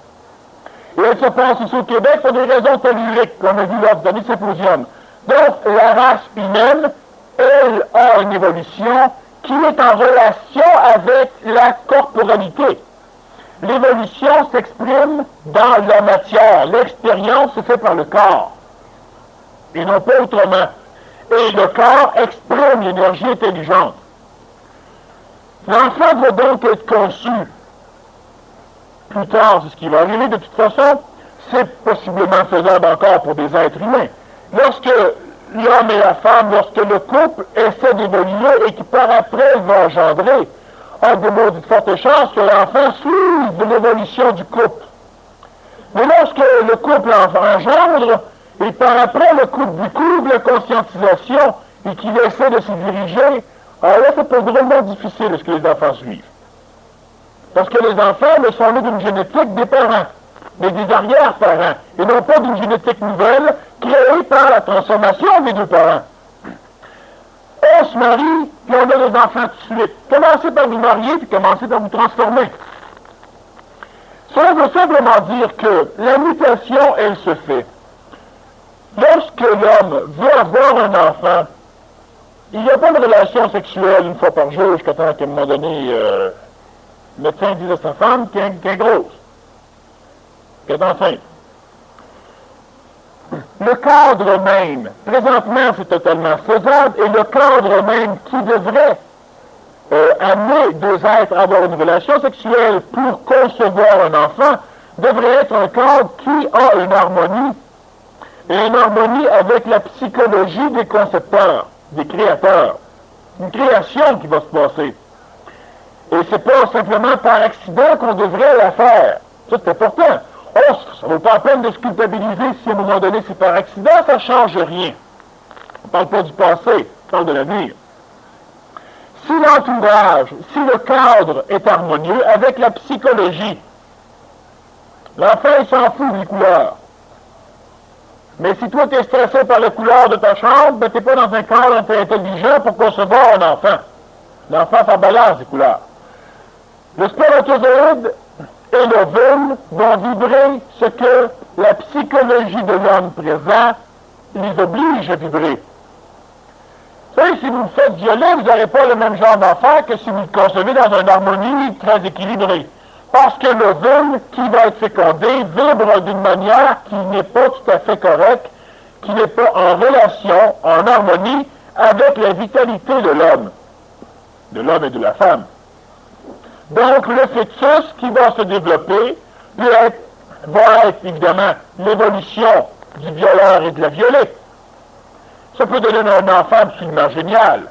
Et elle se passe ici au Québec pour des raisons telluriques qu'on a vu lors du dernier symposium. Donc, la race humaine, elle a une évolution qui est en relation avec la corporalité. L'évolution s'exprime dans la matière. L'expérience se fait par le corps, et non pas autrement. Et le corps exprime l'énergie intelligente. L'enfant doit donc être conçu. Plus tard, c'est ce qui va arriver de toute façon, c'est possiblement faisable encore pour des êtres humains. Lorsque l'homme et la femme, lorsque le couple essaie d'évoluer et qui par après va engendrer, a de fortes chances que l'enfant suive de l'évolution du couple. Mais lorsque le couple engendre, et par après le couple découvre la conscientisation et qu'il essaie de s'y diriger, alors là, c'est pas vraiment difficile ce que les enfants suivent. Parce que les enfants ne sont nés d'une génétique des parents, mais des arrière-parents, et non pas d'une génétique nouvelle créée par la transformation des deux parents. On se marie, puis on a des enfants tout de suite. Commencez par vous marier, puis commencez par vous transformer. Ça veut simplement dire que la mutation, elle se fait. Lorsque l'homme veut avoir un enfant, il n'y a pas de relation sexuelle une fois par jour jusqu'à temps qu'à un moment donné, le médecin dise à sa femme qu'elle est grosse, qu'elle est enceinte. Le cadre même, présentement c'est totalement faisable, et le cadre même qui devrait amener deux êtres à avoir une relation sexuelle pour concevoir un enfant, devrait être un cadre qui a une harmonie, et une harmonie avec la psychologie des concepteurs, des créateurs. Une création qui va se passer. Et c'est pas simplement par accident qu'on devrait la faire. Ça, c'est important. Oh, ça ne vaut pas la peine de se culpabiliser si à un moment donné c'est par accident, ça ne change rien. On ne parle pas du passé, on parle de l'avenir. Si l'entourage, si le cadre est harmonieux avec la psychologie, l'enfant il s'en fout des couleurs. Mais si toi tu es stressé par les couleurs de ta chambre, ben tu n'es pas dans un cadre intelligent pour concevoir un enfant. L'enfant, ça balance les couleurs. Le spermatozoïde et l'ovule vont vibrer ce que la psychologie de l'homme présent les oblige à vibrer. Vous savez, si vous me faites violer, vous n'aurez pas le même genre d'enfant que si vous le concevez dans une harmonie très équilibrée. Parce que l'ovule qui va être fécondé vibre d'une manière qui n'est pas tout à fait correcte, qui n'est pas en relation, en harmonie avec la vitalité de l'homme et de la femme. Donc, le fœtus qui va se développer va être évidemment l'évolution du violeur et de la violée. Ça peut donner un enfant absolument génial.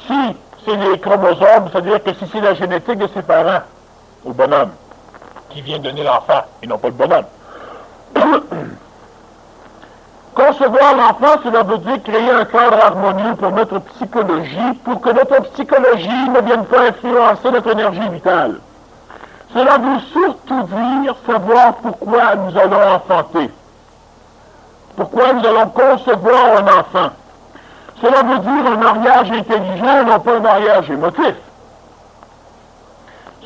Si c'est les chromosomes, c'est-à-dire que si c'est la génétique de ses parents, au bonhomme, qui vient donner l'enfant, et non pas le bonhomme. Concevoir l'enfant, cela veut dire créer un cadre harmonieux pour notre psychologie, pour que notre psychologie ne vienne pas influencer notre énergie vitale. Cela veut surtout dire savoir pourquoi nous allons enfanter. Pourquoi nous allons concevoir un enfant. Cela veut dire un mariage intelligent, non pas un mariage émotif.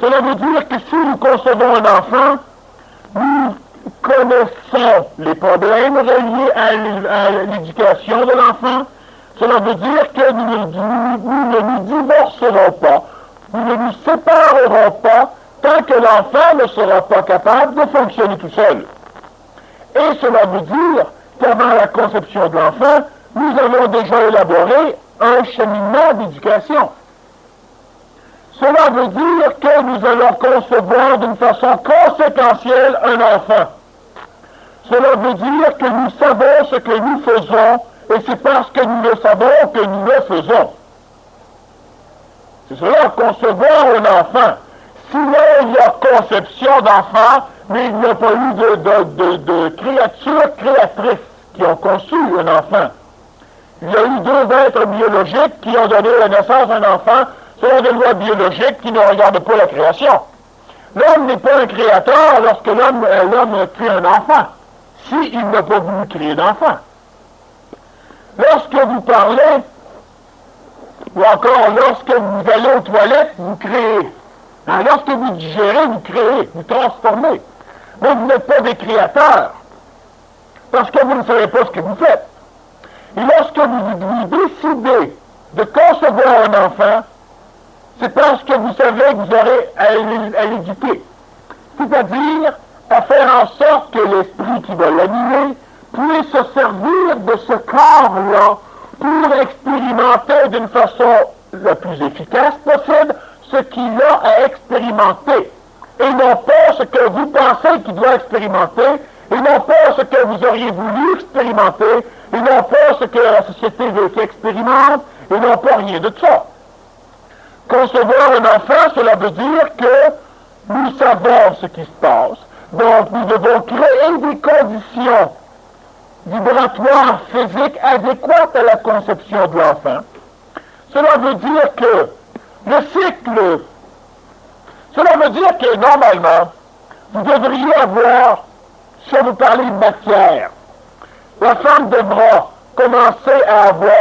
Cela veut dire que si nous concevons un enfant, nous connaissons les problèmes reliés à l'éducation de l'enfant. Cela veut dire que nous ne nous divorcerons pas, nous ne nous séparerons pas tant que l'enfant ne sera pas capable de fonctionner tout seul. Et cela veut dire qu'avant la conception de l'enfant, nous avons déjà élaboré un cheminement d'éducation. Cela veut dire que nous allons concevoir d'une façon conséquentielle un enfant. Cela veut dire que nous savons ce que nous faisons, et c'est parce que nous le savons que nous le faisons. C'est cela, concevoir un enfant. Sinon, il y a conception d'enfant, mais il n'y a pas eu de créatures créatrices qui ont conçu un enfant. Il y a eu deux êtres biologiques qui ont donné la naissance à un enfant selon des lois biologiques qui ne regardent pas la création. L'homme n'est pas un créateur lorsque l'homme crée un enfant, s'il n'a pas voulu créer d'enfant. Lorsque vous parlez, ou encore lorsque vous allez aux toilettes, vous créez. Lorsque vous digérez, vous créez, vous transformez. Mais vous n'êtes pas des créateurs, parce que vous ne savez pas ce que vous faites. Et lorsque vous décidez de concevoir un enfant, c'est parce que vous savez que vous aurez à l'éduquer. C'est-à-dire à faire en sorte que l'esprit qui va l'animer puisse se servir de ce corps-là pour expérimenter d'une façon la plus efficace possible ce qu'il a à expérimenter. Et non pas ce que vous pensez qu'il doit expérimenter, et non pas ce que vous auriez voulu expérimenter, et non pas ce que la société veut qu'il expérimente, et non pas rien de ça. Concevoir un enfant, cela veut dire que nous savons ce qui se passe, donc nous devons créer des conditions vibratoires physiques adéquates à la conception de l'enfant. Cela veut dire que le cycle, cela veut dire que normalement, vous devriez avoir, si on vous parlez de matière, la femme devra commencer à avoir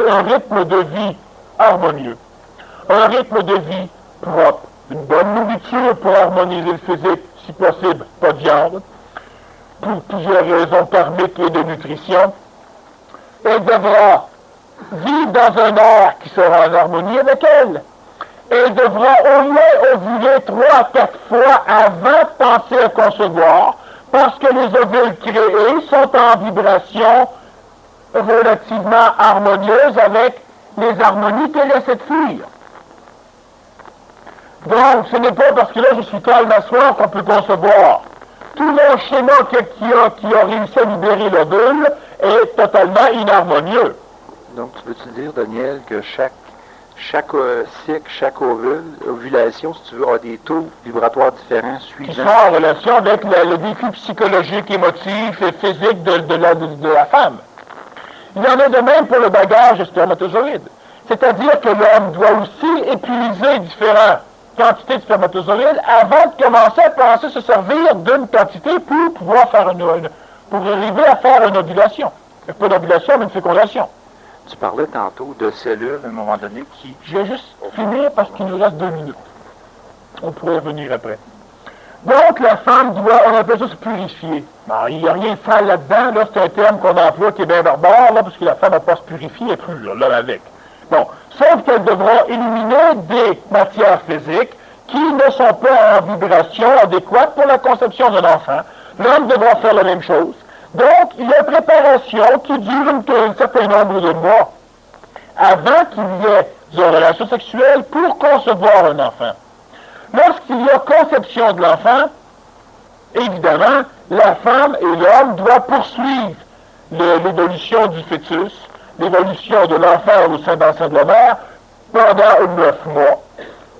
un rythme de vie harmonieux, un rythme de vie propre, une bonne nourriture pour harmoniser le physique, si possible, pas de viande, pour plusieurs raisons karmiques et de nutrition. Elle devra vivre dans un air qui sera en harmonie avec elle. Elle devra au moins ovuler 3 à 4 fois avant de penser à concevoir, parce que les ovules créés sont en vibration relativement harmonieuse avec les harmonies qu'elle essaie de fuir. Donc, ce n'est pas parce que là je suis calme à soir qu'on peut concevoir. Tout le schéma qui a réussi à libérer l'ovule est totalement inharmonieux. Donc, tu veux-tu dire, Daniel, que chaque cycle, chaque ovulation, si tu veux, a des taux vibratoires différents Qui suivants? sont en relation avec le vécu psychologique, émotif et physique de la femme. Il y en a de même pour le bagage spermatozoïde. C'est-à-dire que l'homme doit aussi épuiser différentes quantités de spermatozoïdes avant de commencer à penser se servir d'une quantité pour pouvoir faire pour arriver à faire une ovulation. Pas d'ovulation, mais une fécondation. Tu parlais tantôt de cellules, à un moment donné, qui... Je vais juste finir parce qu'il nous reste 2 minutes. On pourrait revenir après. Donc, la femme doit, on appelle ça se purifier. Bon, il n'y a rien de sale là-dedans, là, c'est un terme qu'on emploie qui est bien barbare, là, parce que la femme n'a pas à se purifier, elle est pure, là, avec. Bon, sauf qu'elle devra éliminer des matières physiques qui ne sont pas en vibration adéquate pour la conception d'un enfant. L'homme devra faire la même chose. Donc, il y a une préparation qui dure un certain nombre de mois avant qu'il y ait des relations sexuelles pour concevoir un enfant. Lorsqu'il y a conception de l'enfant, évidemment, la femme et l'homme doivent poursuivre l'évolution du fœtus, l'évolution de l'enfant au sein de la mère pendant 9 mois.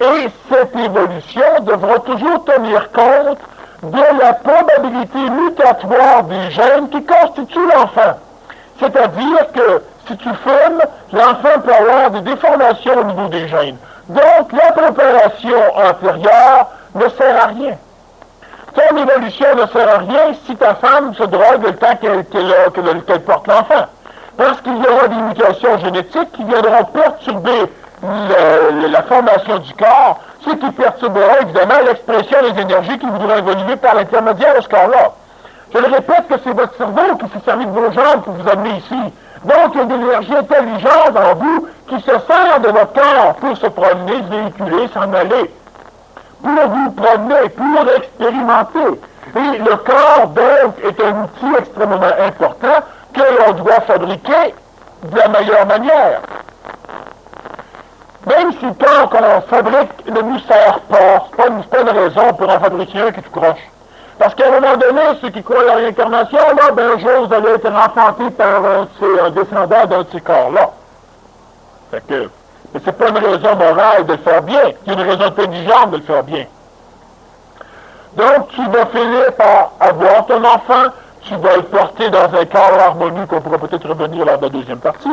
Et cette évolution devra toujours tenir compte de la probabilité mutatoire des gènes qui constituent l'enfant. C'est-à-dire que si tu fumes, l'enfant peut avoir des déformations au niveau des gènes. Donc, la préparation antérieure ne sert à rien. Ton évolution ne sert à rien si ta femme se drogue le temps qu'elle porte l'enfant. Parce qu'il y aura des mutations génétiques qui viendront perturber la formation du corps, ce qui perturbera évidemment l'expression des énergies qui voudront évoluer par l'intermédiaire de ce corps-là. Je le répète que c'est votre cerveau qui s'est servi de vos jambes pour vous amener ici. Donc, il y a de l'énergie intelligente en vous qui se sert de votre corps pour se promener, se véhiculer, s'en aller. Pour vous promener, pour expérimenter. Et le corps, donc, est un outil extrêmement important que l'on doit fabriquer de la meilleure manière. Même si le corps qu'on fabrique ne nous sert pas, c'est pas une raison pour en fabriquer un qui te croche. Parce qu'à un moment donné, ceux qui croient à la réincarnation, là, ben un jour, vous allez être enfanté par un descendant d'un de ces corps-là. Fait que, mais c'est pas une raison morale de le faire bien, c'est une raison intelligente de le faire bien. Donc, tu vas finir par avoir ton enfant, tu vas le porter dans un corps harmonieux qu'on pourra peut-être revenir lors de la deuxième partie.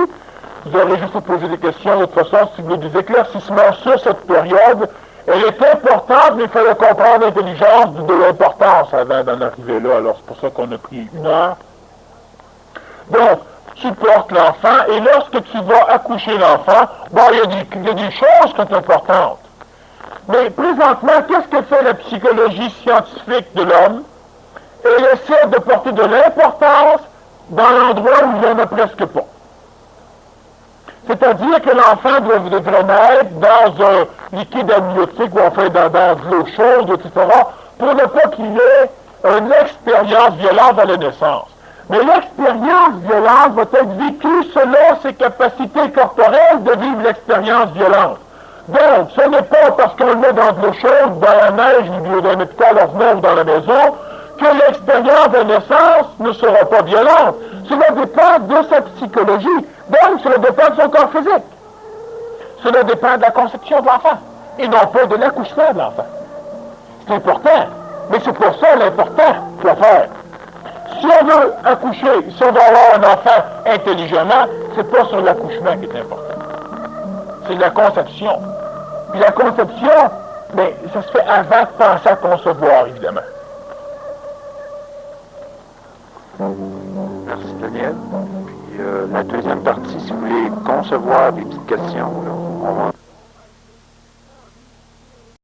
Vous aurez juste à poser des questions, de toute façon, si vous voulez des éclaircissements sur cette période. Elle est importante, mais il fallait comprendre l'intelligence de l'importance avant d'en arriver là. Alors, c'est pour ça qu'on a pris 1 heure. Donc, tu portes l'enfant, et lorsque tu vas accoucher l'enfant, bon, il y a des choses qui sont importantes. Mais présentement, qu'est-ce que fait la psychologie scientifique de l'homme? Elle essaie de porter de l'importance dans l'endroit où il n'y en a presque pas. C'est-à-dire que l'enfant devrait naître dans un liquide amniotique ou enfin dans de l'eau chaude, etc., pour ne pas qu'il ait une expérience violente à la naissance. Mais l'expérience violente va être vécue selon ses capacités corporelles de vivre l'expérience violente. Donc, ce n'est pas parce qu'on le met dans de l'eau chaude, dans la neige, ou dans un hôpital ordinaire ou dans la maison, que l'expérience de naissance ne sera pas violente. Cela dépend de sa psychologie. Donc, cela dépend de son corps physique. Cela dépend de la conception de l'enfant, et non pas de l'accouchement de l'enfant. C'est important, mais c'est pour ça l'important qu'il faut faire. Si on veut accoucher, si on veut avoir un enfant intelligemment, c'est pas sur l'accouchement qui est important. C'est la conception. Puis la conception, bien, ça se fait avant de penser à concevoir, évidemment. Merci, Daniel. Puis la deuxième partie, si vous voulez concevoir des petites questions, là, on va